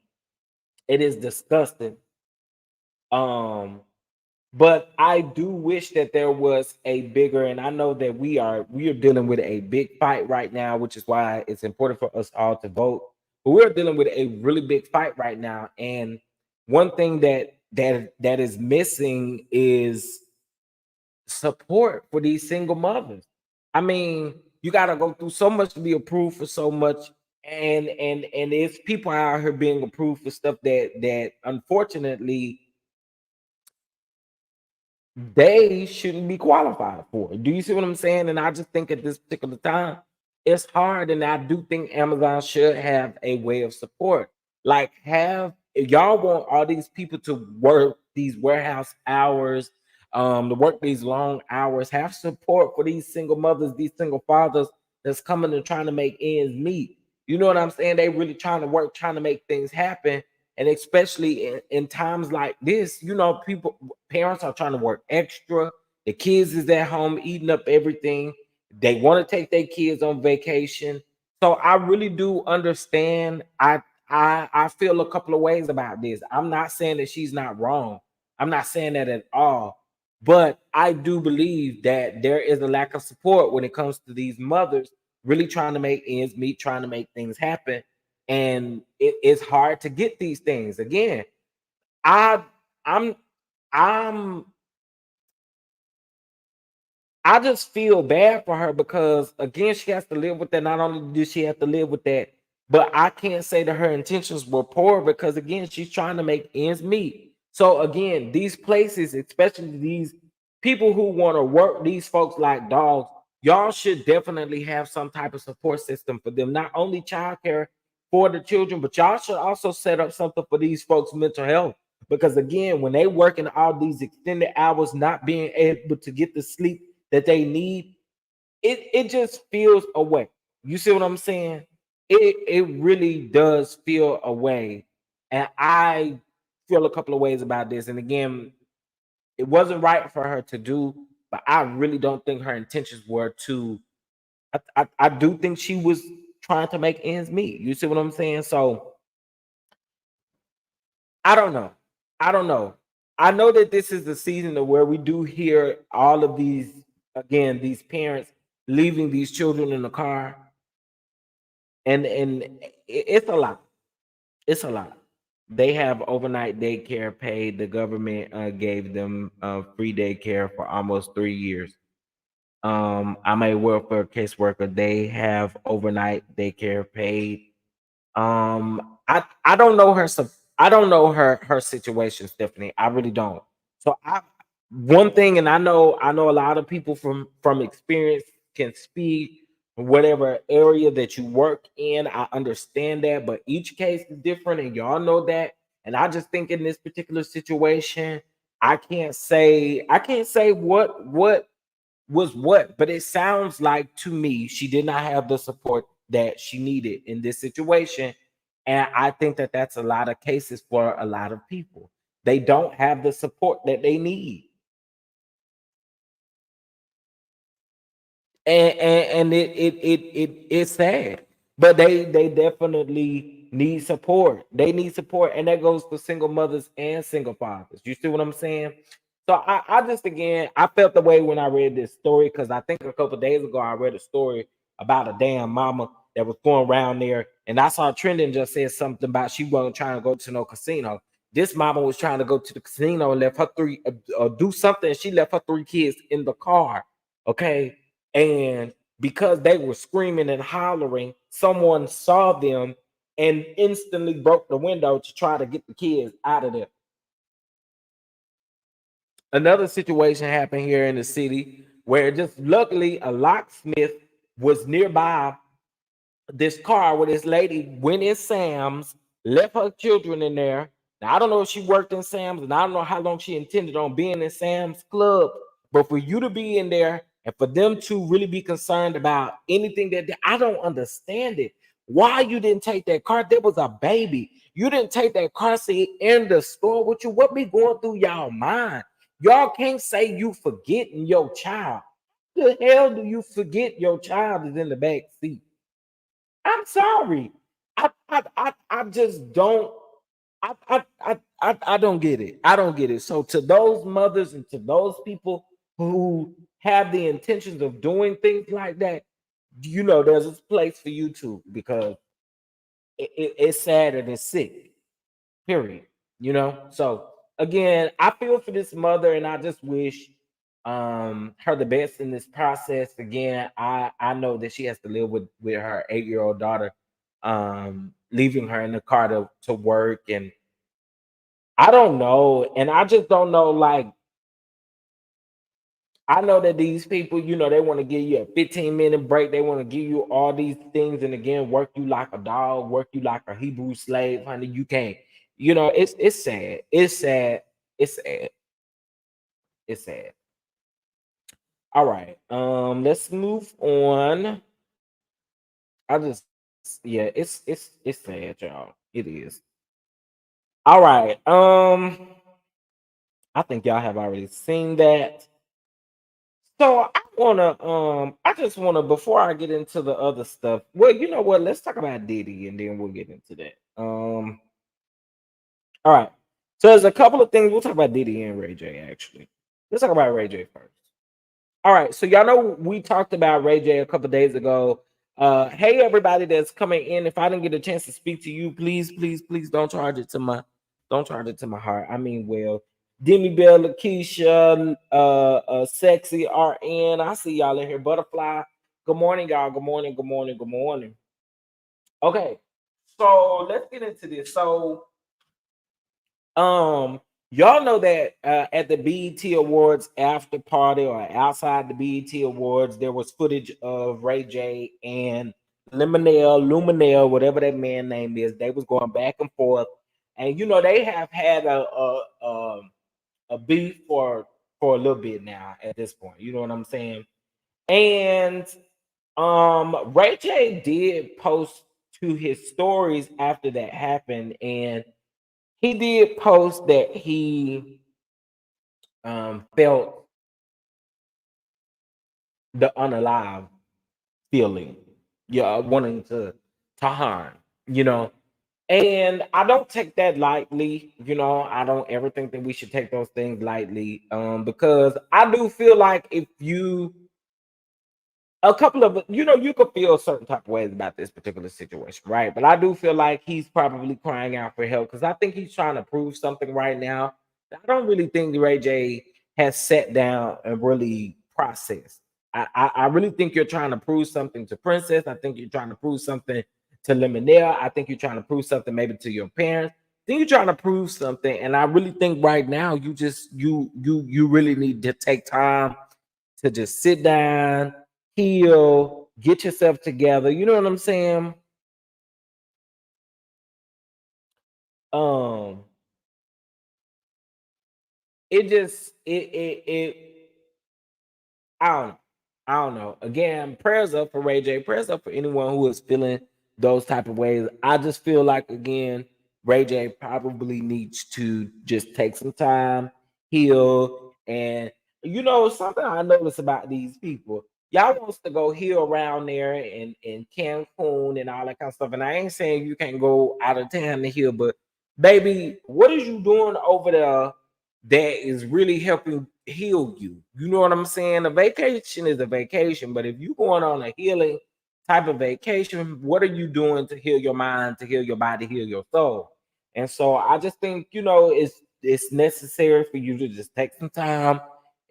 it is disgusting. Um, but I do wish that there was a bigger, and I know that we are dealing with a big fight right now, which is why it's important for us all to vote. But we're dealing with a really big fight right now, and one thing that is missing is support for these single mothers. I mean, you got to go through so much to be approved for so much, and it's people out here being approved for stuff that unfortunately they shouldn't be qualified for. Do you see what I'm saying? And I just think at this particular time, it's hard. And I do think Amazon should have a way of support. Like, have if y'all want all these people to work these warehouse hours, to work these long hours, have support for these single mothers, these single fathers that's coming and trying to make ends meet. You know what I'm saying? They really trying to work, trying to make things happen. And especially in times like this, you know, parents are trying to work extra. The kids is at home eating up everything. They want to take their kids on vacation. So I really do understand. I feel a couple of ways about this. I'm not saying that she's not wrong. I'm not saying that at all. But I do believe that there is a lack of support when it comes to these mothers really trying to make ends meet, trying to make things happen. And it's hard to get these things. Again, I I'm I'm I just feel bad for her because again, she has to live with that. Not only does she have to live with that, but I can't say that her intentions were poor because again, she's trying to make ends meet. So again, these places, especially these people who want to work these folks like dogs, y'all should definitely have some type of support system for them. Not only childcare for the children, but y'all should also set up something for these folks' mental health. Because again, when they work in all these extended hours, not being able to get the sleep that they need, it just feels away. You see what I'm saying? It really does feel away. And I feel a couple of ways about this. And again, it wasn't right for her to do, but I really don't think her intentions were to. I do think she was trying to make ends meet. You see what I'm saying? So I don't know. I don't know. I know that this is the season of where we do hear all of these again, these parents leaving these children in the car, and it's a lot. It's a lot. They have overnight daycare paid. The government gave them free daycare for almost 3 years. I'm a welfare caseworker. They have overnight daycare paid. I don't know her. I don't know her situation, Stephanie. I really don't. So I one thing, and I know a lot of people from experience can speak whatever area that you work in. I understand that, but each case is different, and y'all know that. And I just think in this particular situation, I can't say what was what, but it sounds like to me she did not have the support that she needed in this situation. And I think that that's a lot of cases for a lot of people. They don't have the support that they need. And it's sad. But they definitely need support. They need support, and that goes for single mothers and single fathers. You see what I'm saying? So I just again I felt the way when I read this story because I think a couple days ago I read a story about a damn mama that was going around there. And I saw trending just said something about she wasn't trying to go to no casino. This mama was trying to go to the casino and left her do something. She left her 3 kids in the car. Okay. And because they were screaming and hollering, someone saw them and instantly broke the window to try to get the kids out of there. Another situation happened here in the city where just luckily a locksmith was nearby this car where this lady went in Sam's, left her children in there. Now, I don't know if she worked in Sam's, and I don't know how long she intended on being in Sam's Club, but for you to be in there and for them to really be concerned about anything I don't understand it. Why you didn't take that car? There was a baby. You didn't take that car seat in the store with you. What be going through y'all mind? Y'all can't say you forgetting your child. The hell do you forget your child is in the back seat? I'm sorry. I just don't. I don't get it. I don't get it. So to those mothers and to those people who have the intentions of doing things like that, there's a place for you too, because it's sad and it's sick. Period. So again, I feel for this mother, and I just wish her the best in this process. Again, I know that she has to live with her 8-year-old daughter, leaving her in the car to work, and I don't know, and I just don't know. Like, I know that these people, they want to give you a 15-minute break. They want to give you all these things, and again, work you like a dog, work you like a Hebrew slave, honey. You can't. It's sad. It's sad. It's sad. It's sad. All right. Let's move on. It's sad, y'all. It is. All right. I think y'all have already seen that. So I just wanna, before I get into the other stuff. Well, you know what? Let's talk about Diddy and then we'll get into that. All right. So there's a couple of things. We'll talk about Diddy and Ray J, actually. Let's talk about Ray J first. All right. So y'all know we talked about Ray J a couple days ago. Hey everybody that's coming in. If I didn't get a chance to speak to you, please don't charge it to my heart. I mean, well, Demi Bell, Lakeisha, Sexy RN. I see y'all in here. Butterfly. Good morning, y'all. Good morning. Good morning. Good morning. Okay. So let's get into this. So y'all know that at the BET Awards after party or outside the BET Awards, there was footage of Ray J and Luminell, whatever that man name is. They was going back and forth, and they have had a beef for a little bit now at this point. You know what I'm saying? And Ray J did post to his stories after that happened, and he did post that he felt the unalive feeling, wanting to harm, and I don't take that lightly. I don't ever think that we should take those things lightly, because I do feel like if you a couple of you could feel certain type of ways about this particular situation, right? But I do feel like he's probably crying out for help, because I think he's trying to prove something right now. I don't really think Ray J has sat down and really processed. I really think you're trying to prove something to Princess. I think you're trying to prove something to Lemonelle. I think you're trying to prove something maybe to your parents. I think you're trying to prove something, and I really think right now you really need to take time to just sit down, heal, get yourself together. You know what I'm saying? It just I don't know. I don't know. Again, prayers up for Ray J. Prayers up for anyone who is feeling those type of ways. I just feel like, again, Ray J probably needs to just take some time, heal, and something I notice about these people. Y'all wants to go heal around there in Cancun and all that kind of stuff. And I ain't saying you can't go out of town to heal, but baby, what is you doing over there that is really helping heal you? You know what I'm saying? A vacation is a vacation, but if you going on a healing type of vacation. What are you doing to heal your mind, to heal your body, heal your soul? And so I just think, it's necessary for you to just take some time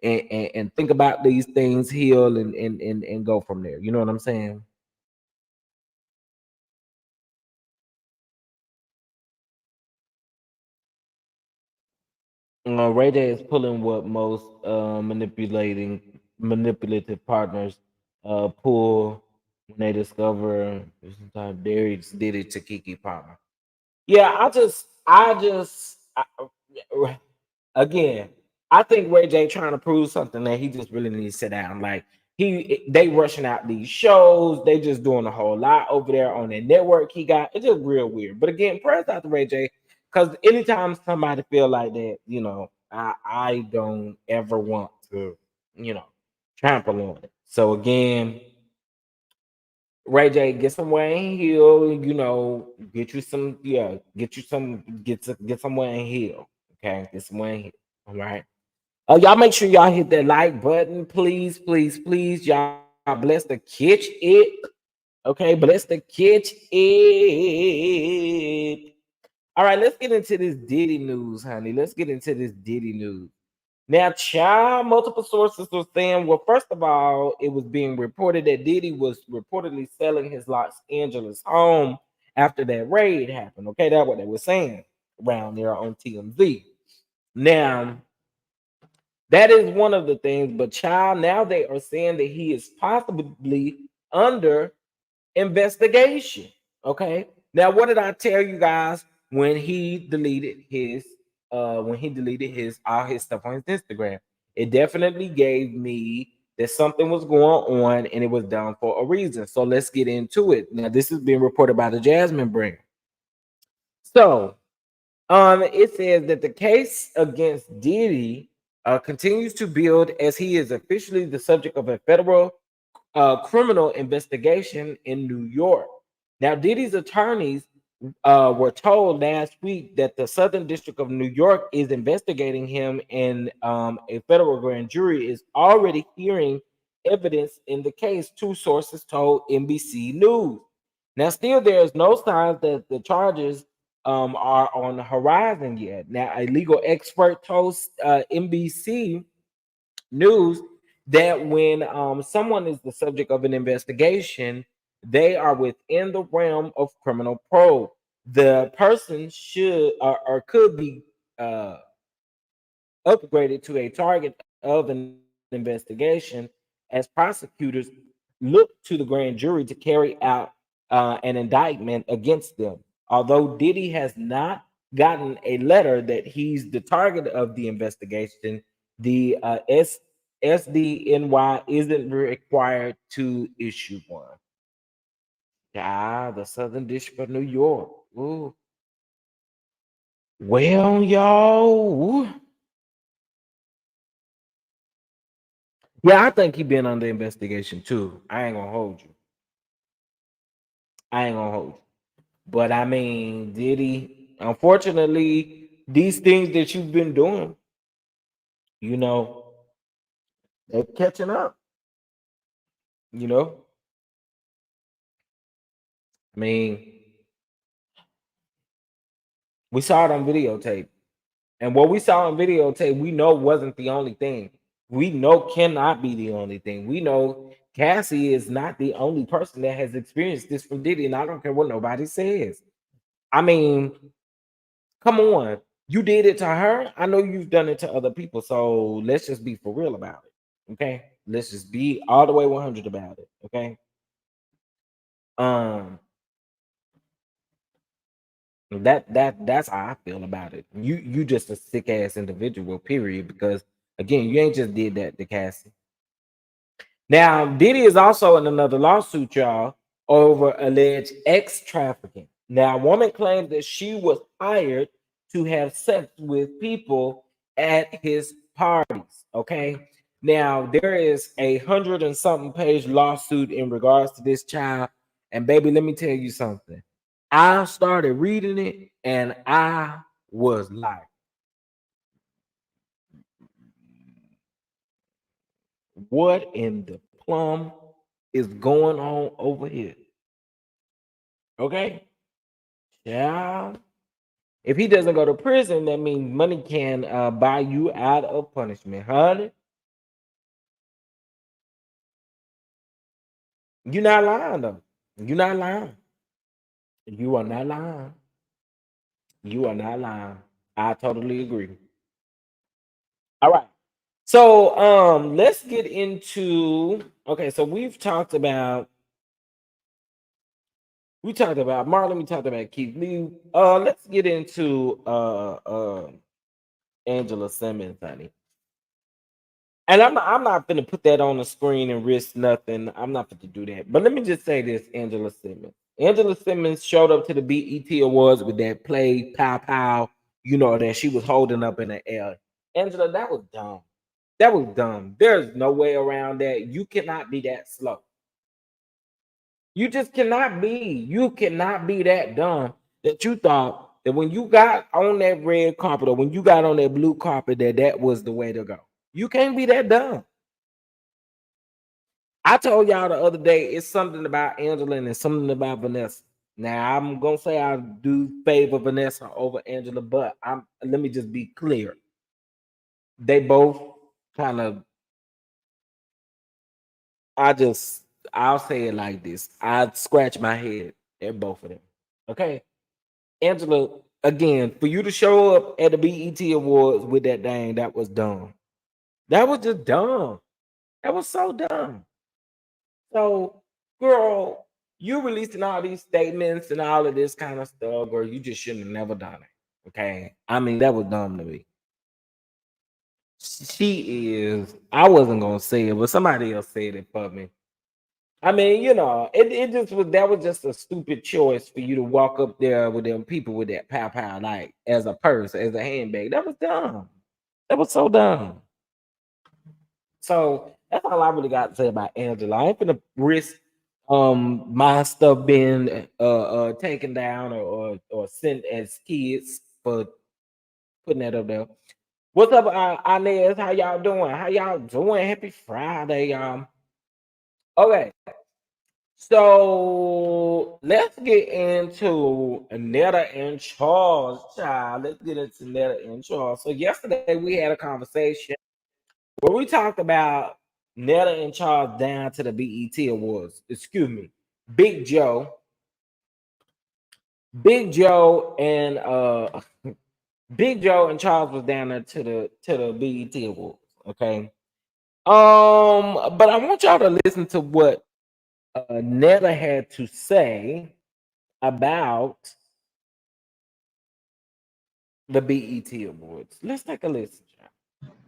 and think about these things, heal and go from there. You know what I'm saying? Ray J is pulling what most manipulative partners pull when they discover sometimes Darius did it to Kiki Palmer. Yeah, again, I think Ray J trying to prove something that he just really needs to sit down. Like they rushing out these shows, they just doing a whole lot over there on that network he got. It's just real weird. But again, prayers out to Ray J, because anytime somebody feel like that, I don't ever want to, you know, trample on it. So again, Ray J, get some Wayne Hill, get you some, get some Wayne Hill. Okay, get some Wayne Hill. All right. Y'all make sure y'all hit that like button, please, please, please. Y'all bless the catch it. Okay, bless the catch it. All right, let's get into this Diddy news, honey. Let's get into this Diddy news. Now, child, multiple sources were saying, well, first of all, it was being reported that Diddy was reportedly selling his Los Angeles home after that raid happened. Okay, that's what they were saying around there on TMZ. Now, that is one of the things, but child, now they are saying that he is possibly under investigation. Okay. Now, what did I tell you guys when he deleted his all his stuff on his Instagram? It definitely gave me that something was going on and it was done for a reason. So let's get into it. Now, this is being reported by the Jasmine brand. So it says that the case against Diddy continues to build as he is officially the subject of a federal criminal investigation in New York. Now, Diddy's attorneys were told last week that the Southern District of New York is investigating him, and a federal grand jury is already hearing evidence in the case. Two sources told NBC News. Now, still, there is no signs that the charges are on the horizon yet. Now, a legal expert told NBC News that when someone is the subject of an investigation, they are within the realm of criminal probe. The person should or could be upgraded to a target of an investigation as prosecutors look to the grand jury to carry out an indictment against them. Although Diddy has not gotten a letter that he's the target of the investigation, the SDNY isn't required to issue one. The Southern District of New York. Ooh. Well, y'all. Yeah, I think he been under investigation too. I ain't gonna hold you. I ain't gonna hold you. But I mean, Diddy, unfortunately, these things that you've been doing, you know, they're catching up. You know, I mean, we saw it on videotape. And what we saw on videotape, we know wasn't the only thing. We know cannot be the only thing. We know Cassie is not the only person that has experienced this from Diddy, and I don't care what nobody says. I mean, come on. You did it to her. I know you've done it to other people. So let's just be for real about it. Okay. Let's just be all the way 100 about it. Okay. Um, that's how I feel about it. You just a sick ass individual, period. Because again, you ain't just did that to Cassie. Now, Diddy is also in another lawsuit, y'all, over alleged ex trafficking. Now, a woman claims that she was hired to have sex with people at his parties. Okay. Now, there is a 100 and something page lawsuit in regards to this child. And baby, let me tell you something. I started reading it and I was like, what in the plum is going on over here. Okay? Yeah. If he doesn't go to prison, that means money can buy you out of punishment, honey. You're not lying though. You're not lying. You are not lying. You are not lying. I totally agree. All right. So let's get into okay, so we talked about Marlon, we talked about Keith Lee. Let's get into Angela Simmons, honey. And I'm not gonna put that on the screen and risk nothing. I'm not gonna do that. But let me just say this, Angela Simmons. Angela Simmons showed up to the BET Awards with that play pow pow, that she was holding up in the air. Angela, that was dumb. That was dumb. There's no way around that. You cannot be that slow. You just cannot be. You cannot be that dumb that you thought that when you got on that red carpet or when you got on that blue carpet that was the way to go. You can't be that dumb. I told y'all the other day it's something about Angela and it's something about Vanessa. Now I'm gonna say I do favor Vanessa over Angela, but let me just be clear. They both kind of I'll say it like this. I'd scratch my head at both of them. Okay. Angela, again, for you to show up at the BET Awards with that thing, that was dumb. That was just dumb. That was so dumb. So, girl, you releasing all these statements and all of this kind of stuff, girl, you just shouldn't have never done it. Okay. I mean, that was dumb to me. She is, I wasn't gonna say it, but somebody else said it for me. I mean, it just was that was just a stupid choice for you to walk up there with them people with that pow pow like as a purse, as a handbag. That was dumb. That was so dumb. So that's all I really got to say about Angela. I ain't gonna risk my stuff being taken down or sent as kids for putting that up there. What's up, Inez? How y'all doing? How y'all doing? Happy Friday, y'all. Okay. So let's get into Netta and Charles, child. Let's get into Netta and Charles. So yesterday we had a conversation where we talked about Netta and Charles down to the BET Awards. Excuse me, Big Joe, Big Joe, and Big Joe and Charles was down there to the BET Awards. Okay. But I want y'all to listen to what Netta had to say about the BET Awards. Let's take a listen, y'all.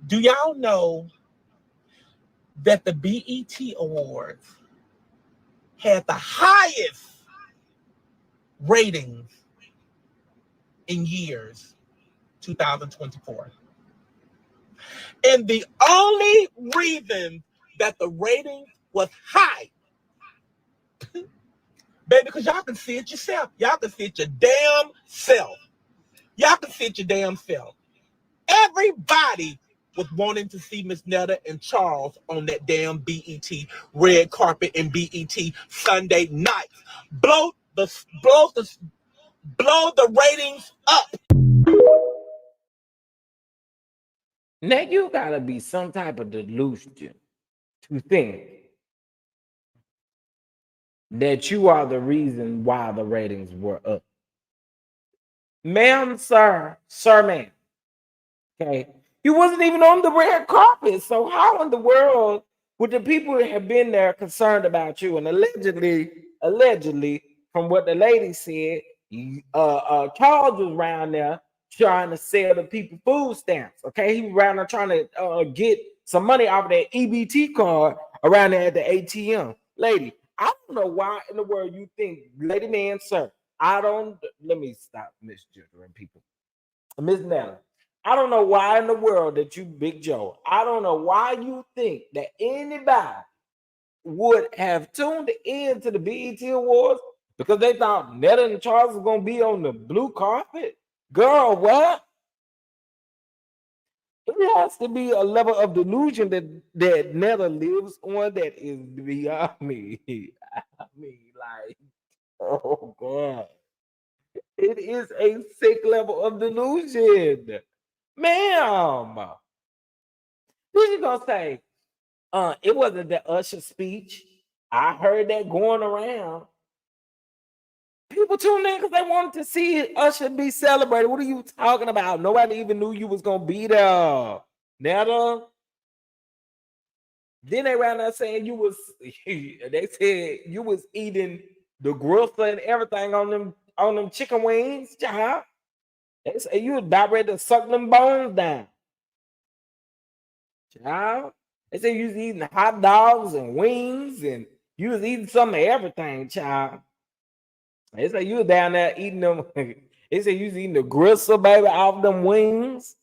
Do y'all know that the BET Awards had the highest ratings in years, 2024? And the only reason that the rating was high, baby, because y'all can see it yourself. Y'all can see it your damn self. Y'all can see it your damn self. Everybody was wanting to see Miss Netta and Charles on that damn BET red carpet and BET Sunday night. Blow the ratings up. Now you gotta be some type of delusion to think that you are the reason why the ratings were up. Ma'am, sir, ma'am. Okay. You wasn't even on the red carpet. So how in the world would the people that have been there concerned about you? And allegedly, from what the lady said, Charles was around there trying to sell the people food stamps. Okay, he was around there trying to get some money off of that EBT card around there at the ATM. Lady, I don't know why in the world you think, lady, man, sir. Let me stop misgendering people. Miss Nella, I don't know why in the world that you, Big Joe, I don't know why you think that anybody would have tuned in to the BET Awards because they thought Netta and Charles was going to be on the blue carpet. Girl, what? It has to be a level of delusion that Netta lives on that is beyond me. I mean, like, oh God. It is a sick level of delusion. Ma'am. What you gonna say? It wasn't the Usher speech. I heard that going around. People tuned in because they wanted to see Usher be celebrated. What are you talking about? Nobody even knew you was gonna be there. Netta. Then they ran out saying you was. They said you was eating the gristle and everything on them chicken wings, child. They say you was about ready to suck them bones down, child. They say you was eating hot dogs and wings and you was eating some of everything, child. They say you was down there eating them. They say you was eating the gristle, baby, off them wings.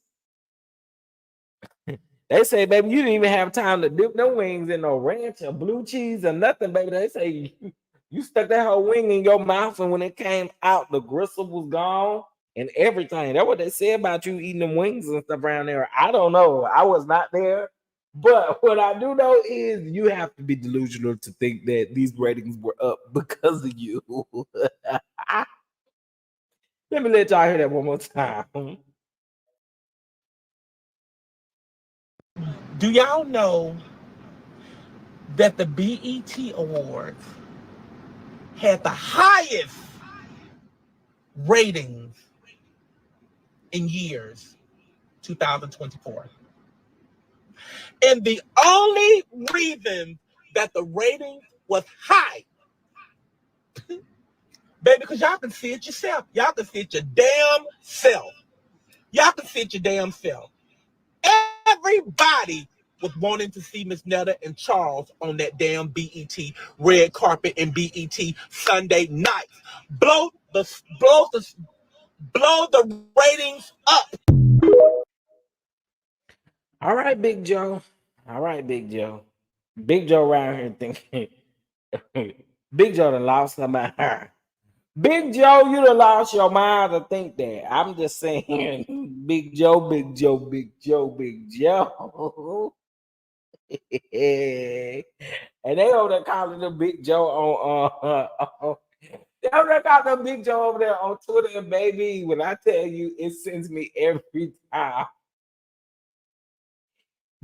They say, baby, you didn't even have time to dip them wings in no ranch or blue cheese or nothing, baby. They say you stuck that whole wing in your mouth, and when it came out, the gristle was gone and everything. That's what they said about you eating them wings and stuff around there. I don't know. I was not there. But what I do know is you have to be delusional to think that these ratings were up because of you. Let me let y'all hear that one more time. Do y'all know that the BET Awards had the highest ratings in years, 2024? And the only reason that the rating was high, baby, because y'all can see it yourself. Y'all can see it your damn self. Y'all can see it your damn self. Everybody was wanting to see Miss Netta and Charles on that damn BET red carpet and BET Sunday nights. Blow the ratings up. All right, Big Joe. All right, Big Joe. Big Joe around here thinking Big Joe done lost her mind. Big Joe, you done lost your mind to think that. I'm just saying, Big Joe, Big Joe, Big Joe, Big Joe. And they over there calling the Big Joe on they over there calling the Big Joe over there on Twitter, and baby, when I tell you, it sends me every time.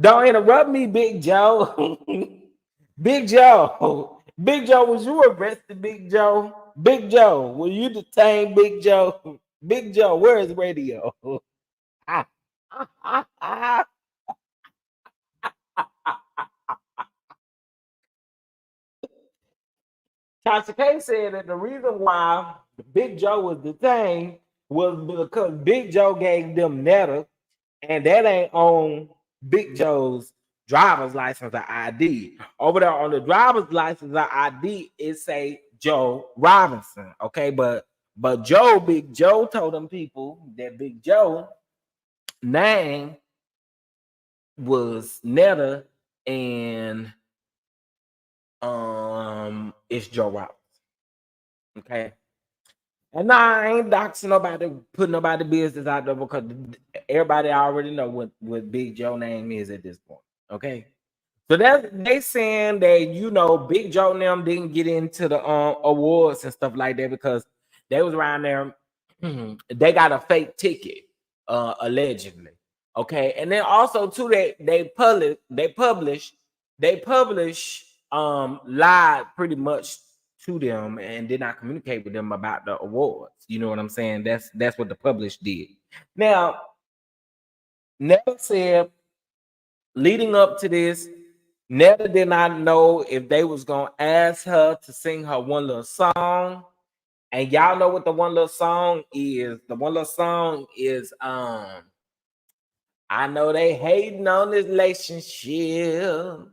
Don't interrupt me, Big Joe. Big Joe. Big Joe, was you arrested, Big Joe? Big Joe, were you detained, Big Joe? Big Joe, where is radio? Tasha K said that the reason why Big Joe was detained was because Big Joe gave them Netta, and that ain't on Big Joe's driver's license or ID. Over there on the driver's license or ID, it say Joe Robinson. Okay, but Big Joe told them people that Big Joe name was Netta and it's Joe Robinson. Okay. And nah, I ain't doxing nobody, putting nobody business out there because everybody already know what Big Joe name is at this point. Okay. So they saying that Big Joe and them didn't get into the awards and stuff like that because they was around there. They got a fake ticket, allegedly. Okay, and then also too they publish lied pretty much to them and did not communicate with them about the awards. You know what I'm saying? That's what the publish did. Now, Netta said leading up to this, Netta did not know if they was gonna ask her to sing her one little song. And y'all know what the one little song is. The one little song is I know they hating on this relationship.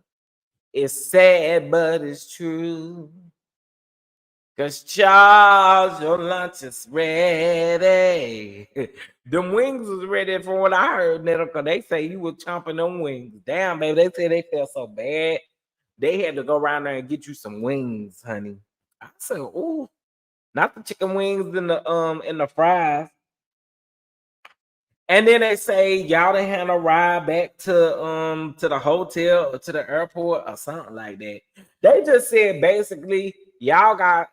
It's sad, but it's true. Cause Charles, your lunch is ready. Them wings was ready from what I heard, Netta, because they say you were chomping them wings. Damn, baby, they said they felt so bad. They had to go around there and get you some wings, honey. I said, ooh, not the chicken wings and the fries. And then they say y'all didn't have a ride back to the hotel or to the airport or something like that. They just said basically y'all got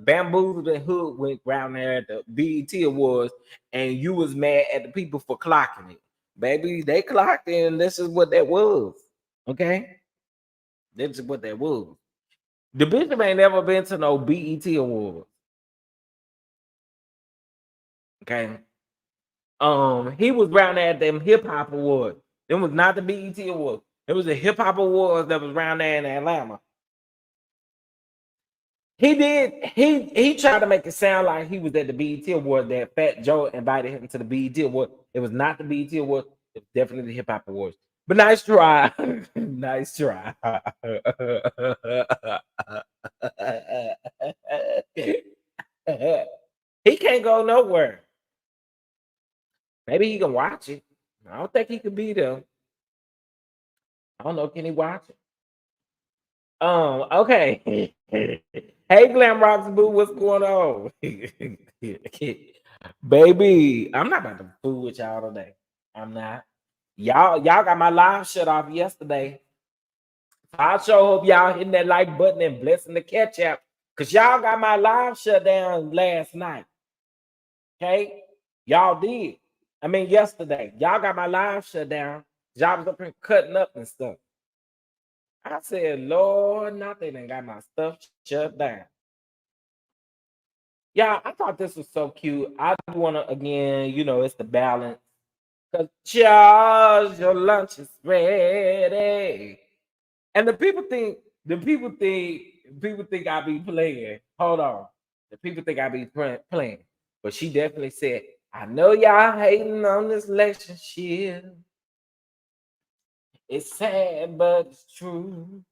bamboozled and hoodwinked around there at the BET Awards, and you was mad at the people for clocking it. Baby, they clocked it, and this is what that was. Okay, this is what that was. The bishop ain't never been to no BET Awards. Okay. He was around there at them hip hop awards. It was not the BET Awards. It was the hip hop awards that was around there in Atlanta. He tried to make it sound like he was at the BET Awards, that Fat Joe invited him to the BET Awards. It was not the BET Awards. It was definitely the hip hop awards. But nice try. Nice try. He can't go nowhere. Maybe he can watch it. I don't think he could be there. I don't know. Can he watch it? Okay. Hey, Glam Rocks Boo, what's going on? Baby, I'm not about to fool with y'all today. I'm not. Y'all got my live shut off yesterday. I sure hope y'all hitting that like button and blessing the catch up, because y'all got my live shut down last night. Okay? Y'all did. I mean, yesterday. Y'all got my live shut down. Y'all was up here cutting up and stuff. I said, Lord, nothing and got my stuff shut down. Yeah, I thought this was so cute. I want to, again, it's the balance. Because, Charles, your lunch is ready. And the people think I be playing. Hold on. The people think I be playing. But she definitely said, I know y'all hating on this relationship. It's sad, but it's true.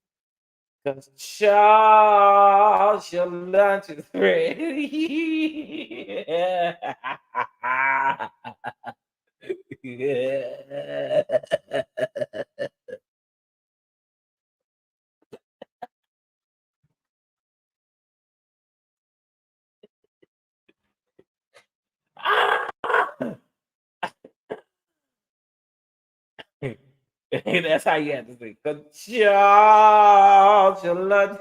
Cause Charles, your lunch is ready. That's how you have to say. Cause Charles, your lunch.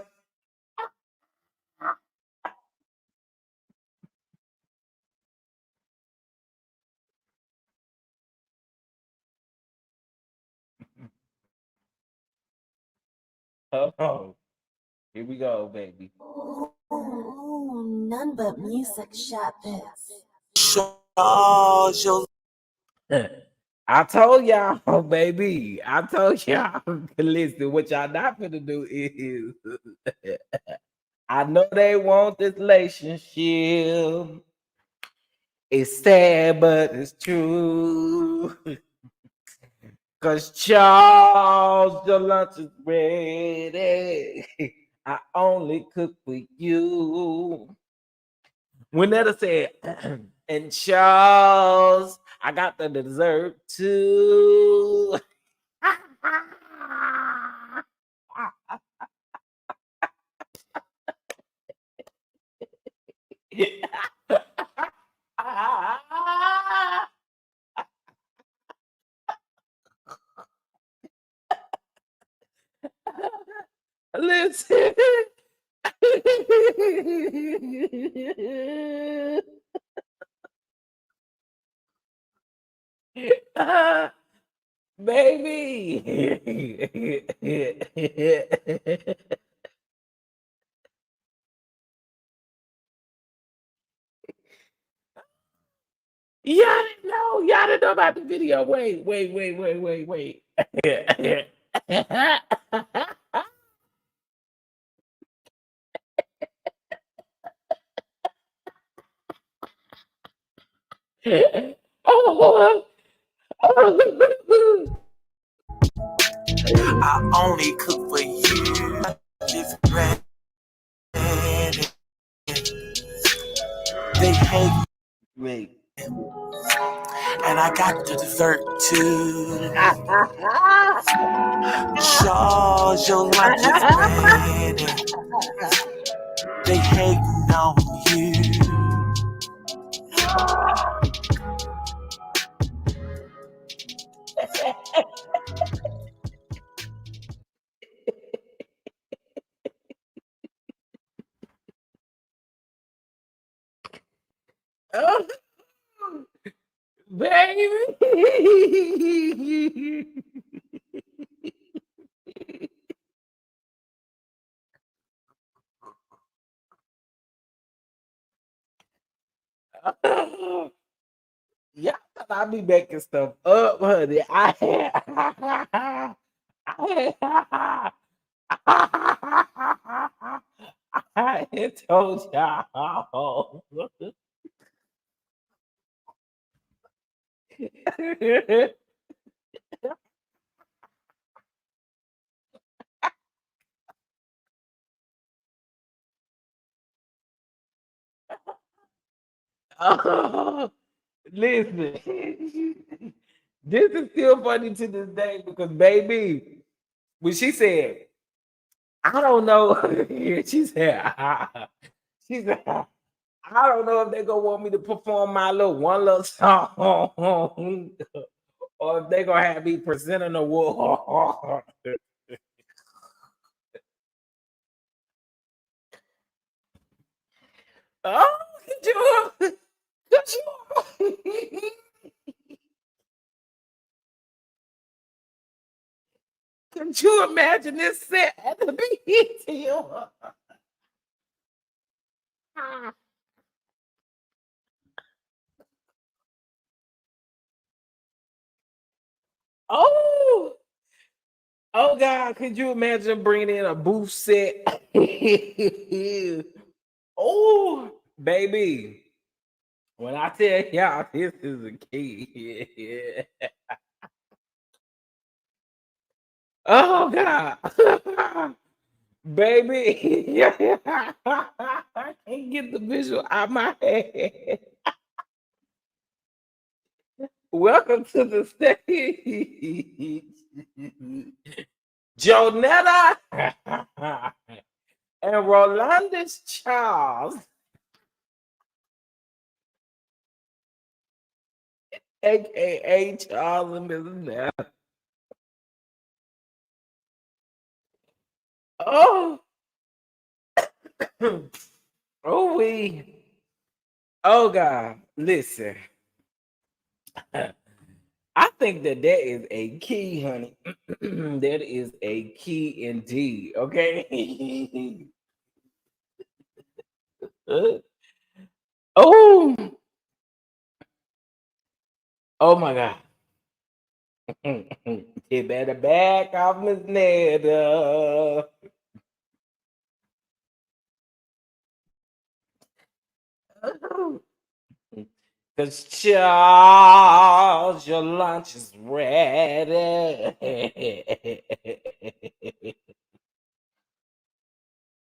Oh, here we go, baby. Oh, none but music shot this. I told y'all, baby. I told y'all. Listen, what y'all not gonna do is I know they want this relationship. It's sad, but it's true. Cause Charles, your lunch is ready. I only cook for you. Winetta said, and Charles, I got the dessert too. Listen. Baby. Y'all didn't know about the video. Wait. Oh, I only cook for you. Just ready. They hate wait. and I got the dessert too. Charles, your lunch is ready. They hating on you. baby. Yeah, I'll be making stuff up, honey. I told y'all. Oh, listen, this is still funny to this day because, baby, when she said, I don't know, she said, she said, I don't know if they're gonna want me to perform my one little song, or if they're gonna have me present an award. Oh, could you, could you imagine this set at the BET? Oh, oh God, could you imagine bringing in a booth set? Oh, baby, when I tell y'all this is a key. Oh God. Baby, I can't get the visual out my head. Welcome to the stage, Jonetta and Rolandis Charles, aka Charles and Mrs. Netta. Oh, oh we, oh God, listen. I think that is a key, honey. That is a key indeed. Okay. Oh, oh my God. You better back off, Miss Neda. Cause Charles, your lunch is ready.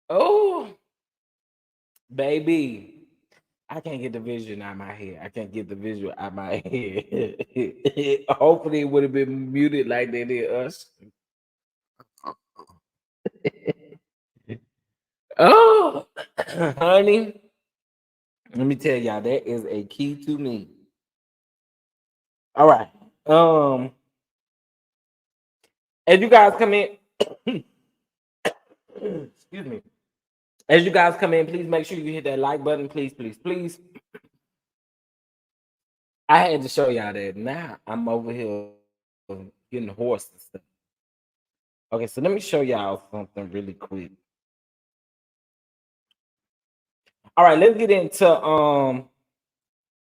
Oh, baby. I can't get the vision out of my head. I can't get the visual out of my head. Hopefully, it would have been muted like they did us. Oh, honey, let me tell y'all, that is a key to me. All right. As you guys come in, excuse me. As you guys come in, please make sure you hit that like button, please, please, please. I had to show y'all that. Now I'm over here getting hoarse and stuff. Okay, so let me show y'all something really quick. All right, let's get into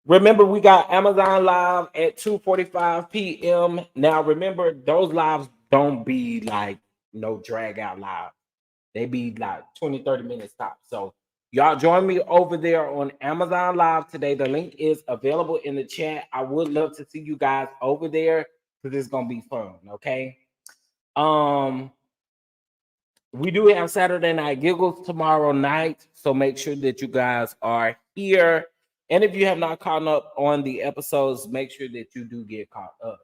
remember we got Amazon live at 2:45 p.m. Now remember those lives don't be like no drag out live. They be like 20-30 minutes top. So y'all join me over there on Amazon live today. The link is available in the chat. I would love to see you guys over there because it's gonna be fun. Okay. We do have Saturday Night Giggles tomorrow night, so make sure that you guys are here. And if you have not caught up on the episodes, make sure that you do get caught up.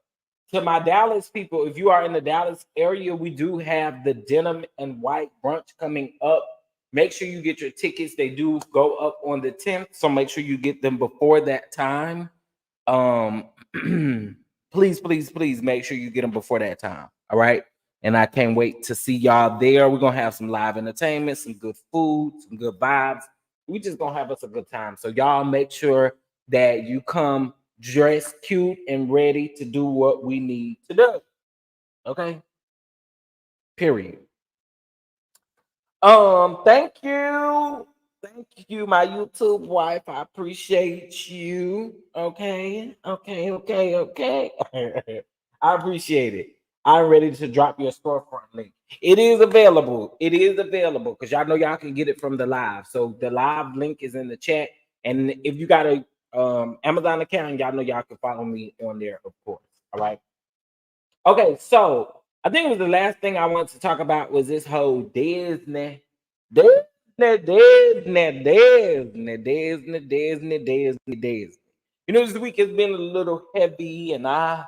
To my Dallas people, if you are in the Dallas area, we do have the Denim and White brunch coming up. Make sure you get your tickets. They do go up on the 10th, so make sure you get them before that time. Please, please, please make sure you get them before that time. All right. And I can't wait to see y'all there. We're gonna have some live entertainment, some good food, some good vibes. We just gonna have us a good time. So y'all make sure that you come dressed cute and ready to do what we need to do. Okay. Period. Thank you, my YouTube wife. I appreciate you. Okay. I appreciate it. I'm ready to drop your storefront link. It is available. It is available because y'all know y'all can get it from the live. So the live link is in the chat. And if you got a Amazon account, y'all know y'all can follow me on there, of course. All right. Okay, so I think it was the last thing I wanted to talk about was this whole Disney. You know, this week has been a little heavy, and I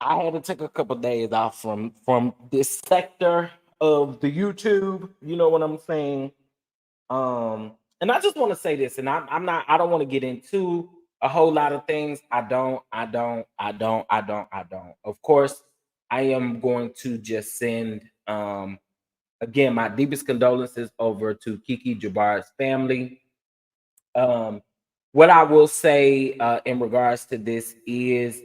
had to take a couple days off from this sector of the YouTube. You know what I'm saying? And I just want to say this, and I don't want to get into a whole lot of things. I don't. Of course, I am going to just send again my deepest condolences over to Kiki Jabbar's family. Um, what I will say in regards to this is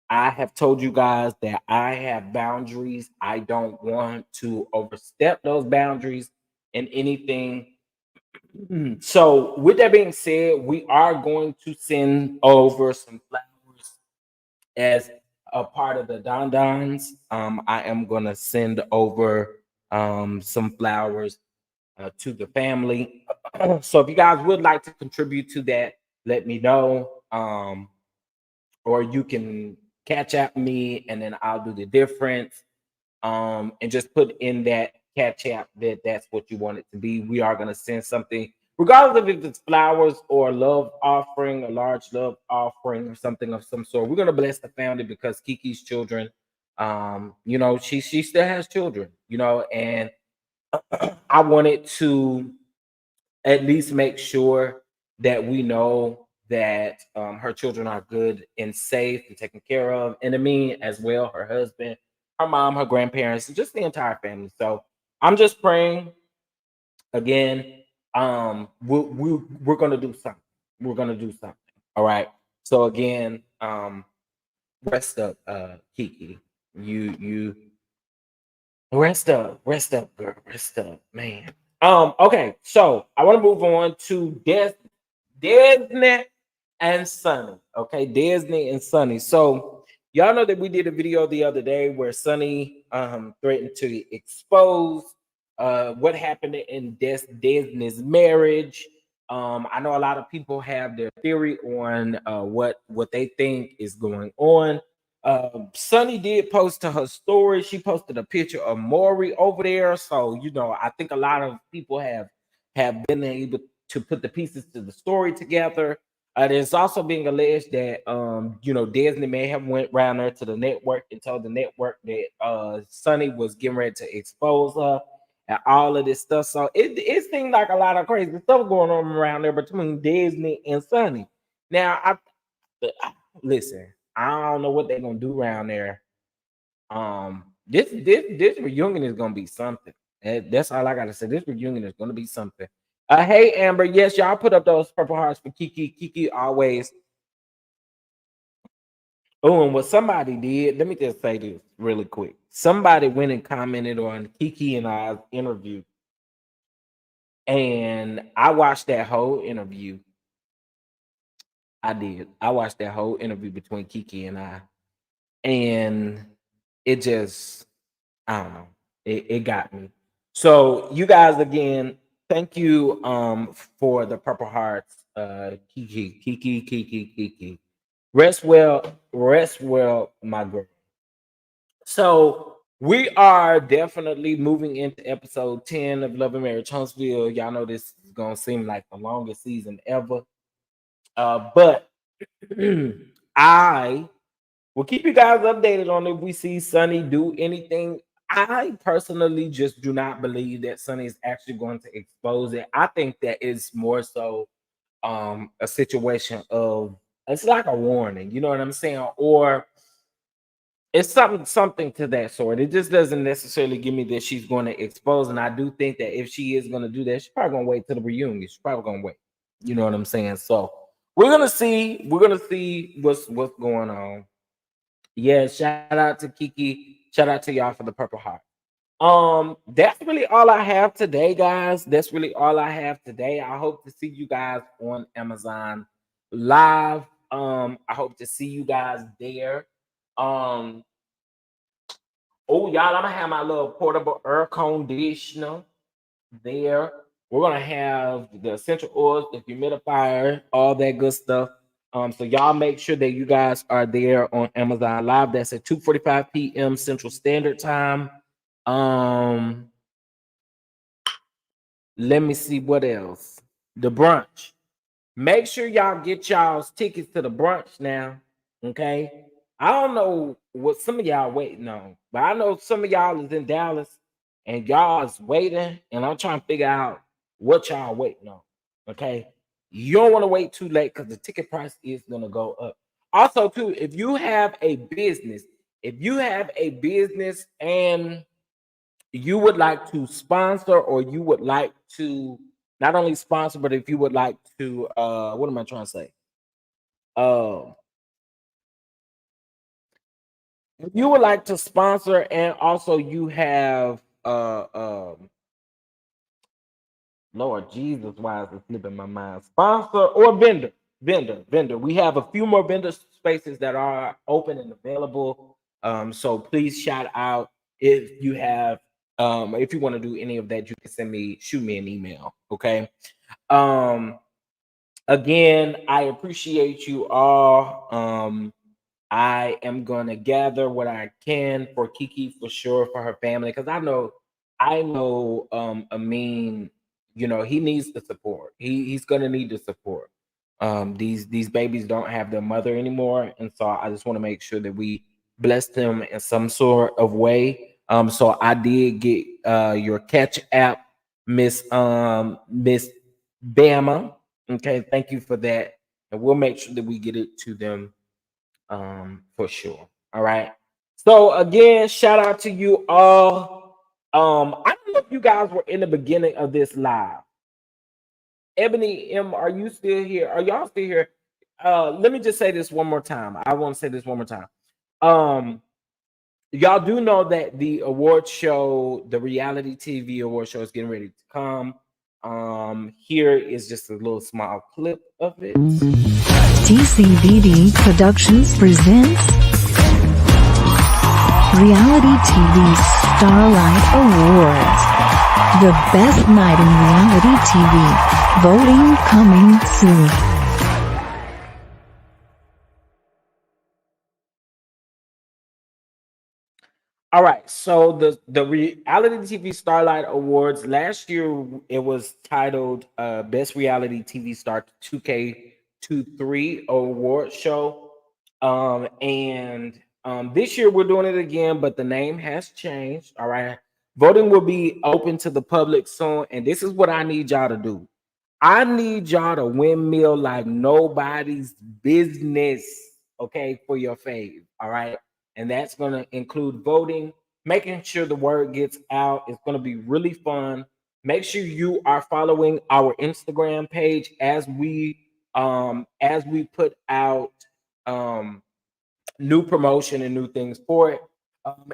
I have told you guys that I have boundaries. I don't want to overstep those boundaries in anything. So, with that being said, we are going to send over some flowers as a part of the DonDons. I am going to send over some flowers to the family. So, if you guys would like to contribute to that, let me know. Or you can catch at me and then I'll do the difference. And just put in that catch app that that's what you want it to be. We are going to send something, regardless of if it's flowers or love offering, a large love offering, or something of some sort. We're going to bless the family because Kiki's children, you know, she still has children, you know, and I wanted to at least make sure that we know that her children are good and safe and taken care of. And I mean, as well, her husband, her mom, her grandparents, and just the entire family. So I'm just praying again. We're gonna do something. We're gonna do something. All right. So again, rest up, Kiki. You rest up, girl, rest up, man. Okay, so I want to move on to Disney and Sunny. Okay, Disney and Sunny. So y'all know that we did a video the other day where Sunny threatened to expose what happened in Disney's marriage. I know a lot of people have their theory on what they think is going on. Sunny did post to her story. She posted a picture of Maury over there. So you know, I think a lot of people have been able to put the pieces to the story together. There's also being alleged that you know, Disney may have went round there to the network and told the network that Sunny was getting ready to expose her and all of this stuff. So it seemed like a lot of crazy stuff going on around there between Disney and Sunny. Now listen, I don't know what they're gonna do around there. This reunion is gonna be something. That's all I gotta say. This reunion is gonna be something. Hey Amber, yes, y'all put up those purple hearts for Kiki. Kiki always. Oh, and what somebody did, let me just say this really quick. Somebody went and commented on Kiki and I's interview, and I watched that whole interview. I did. I watched that whole interview between Kiki and I, and it just, I don't know, it got me. So you guys again, thank you for the purple hearts, Kiki. Rest well, my girl. So we are definitely moving into episode 10 of Love and Marriage Huntsville. Y'all know this is gonna seem like the longest season ever. But I will keep you guys updated on if we see Sunny do anything. I personally just do not believe that Sunny is actually going to expose it. I think that it's more so a situation of, it's like a warning, you know what I'm saying? Or It's something to that sort. It just doesn't necessarily give me that she's going to expose. And I do think that if she is going to do that, she's probably going to wait till the reunion. She's probably going to wait. You know what I'm saying? So we're gonna see. We're gonna see what's going on. Yeah. Shout out to Kiki. Shout out to y'all for the Purple Heart. That's really all I have today, guys. That's really all I have today. I hope to see you guys on Amazon Live. I hope to see you guys there. Um, oh, y'all, I'm gonna have my little portable air conditioner there. We're gonna have the essential oils, the humidifier, all that good stuff. So y'all make sure that you guys are there on Amazon Live. That's at 2:45 p.m. Central Standard Time. Um, Let me see what else. The brunch. Make sure y'all get y'all's tickets to the brunch now. Okay. I don't know what some of y'all waiting on, but I know some of y'all is in Dallas and y'all is waiting, and I'm trying to figure out what y'all waiting on. Okay. You don't want to wait too late because the ticket price is gonna go up. Also, too, if you have a business, and you would like to sponsor, or you would like to not only sponsor, but if you would like to what am I trying to say? Um if you would like to sponsor, and also you have Lord Jesus, why is it slipping my mind? Sponsor or vendor. We have a few more vendor spaces that are open and available. So please shout out if you have, if you want to do any of that, you can shoot me an email. Okay. Um, Again, I appreciate you all. I am gonna gather what I can for Kiki for sure, for her family, because I know Amin, he needs the support. He's gonna need the support. These babies don't have their mother anymore, and so I just want to make sure that we bless them in some sort of way. So I did get your catch app, Miss Bama. Okay, thank you for that, and we'll make sure that we get it to them for sure. All right. So again, shout out to you all. I don't know if you guys were in the beginning of this live. Ebony M, are you still here? Are y'all still here? Let me just say this one more time. I want to say this one more time. Y'all do know that the award show, the reality TV award show, is getting ready to come. Here is just a little small clip of it. DCBD Productions presents Reality TV Starlight Awards. The best night in reality TV. Voting coming soon. All right, so the reality TV Starlight Awards last year, it was titled Best Reality TV Star 2K23 Award Show, and this year we're doing it again, but the name has changed. All right, voting will be open to the public soon, and this is what I need y'all to do. I need y'all to windmill like nobody's business, okay, for your fave. All right. And that's going to include voting, making sure the word gets out. It's going to be really fun. Make sure you are following our Instagram page as we put out new promotion and new things for it.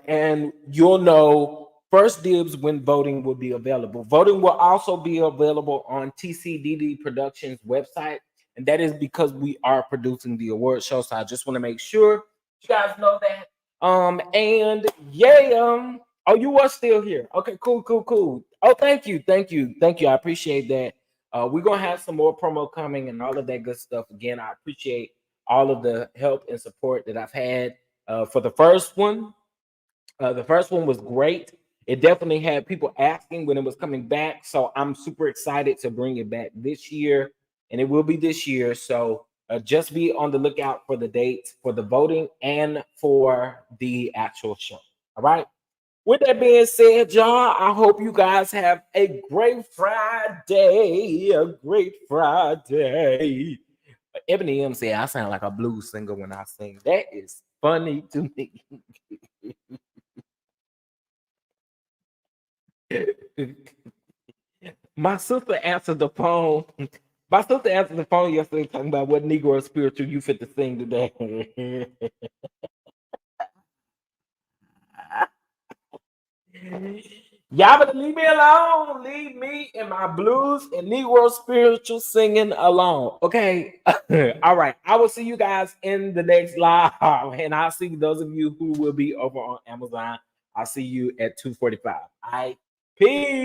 And you'll know first dibs when voting will be available. Voting will also be available on TCDD Productions website, and that is because we are producing the award show. So I just want to make sure you guys know that. And yeah, oh, you are still here. Okay, cool. Oh, thank you. I appreciate that. We're gonna have some more promo coming and all of that good stuff. Again, I appreciate all of the help and support that I've had for the first one. The first one was great. It definitely had people asking when it was coming back. So I'm super excited to bring it back this year. And it will be this year. So just be on the lookout for the dates for the voting and for the actual show. All right. With that being said, y'all, I hope you guys have a great Friday. A great Friday. Ebony M said I sound like a blues singer when I sing. That is funny to me. My sister answered the phone. My sister answered the phone yesterday talking about what Negro spiritual you fit to sing today. Y'all better leave me alone. Leave me and my blues and Negro spiritual singing alone. Okay. All right. I will see you guys in the next live. And I'll see those of you who will be over on Amazon. I'll see you at 2:45. All right. Peace.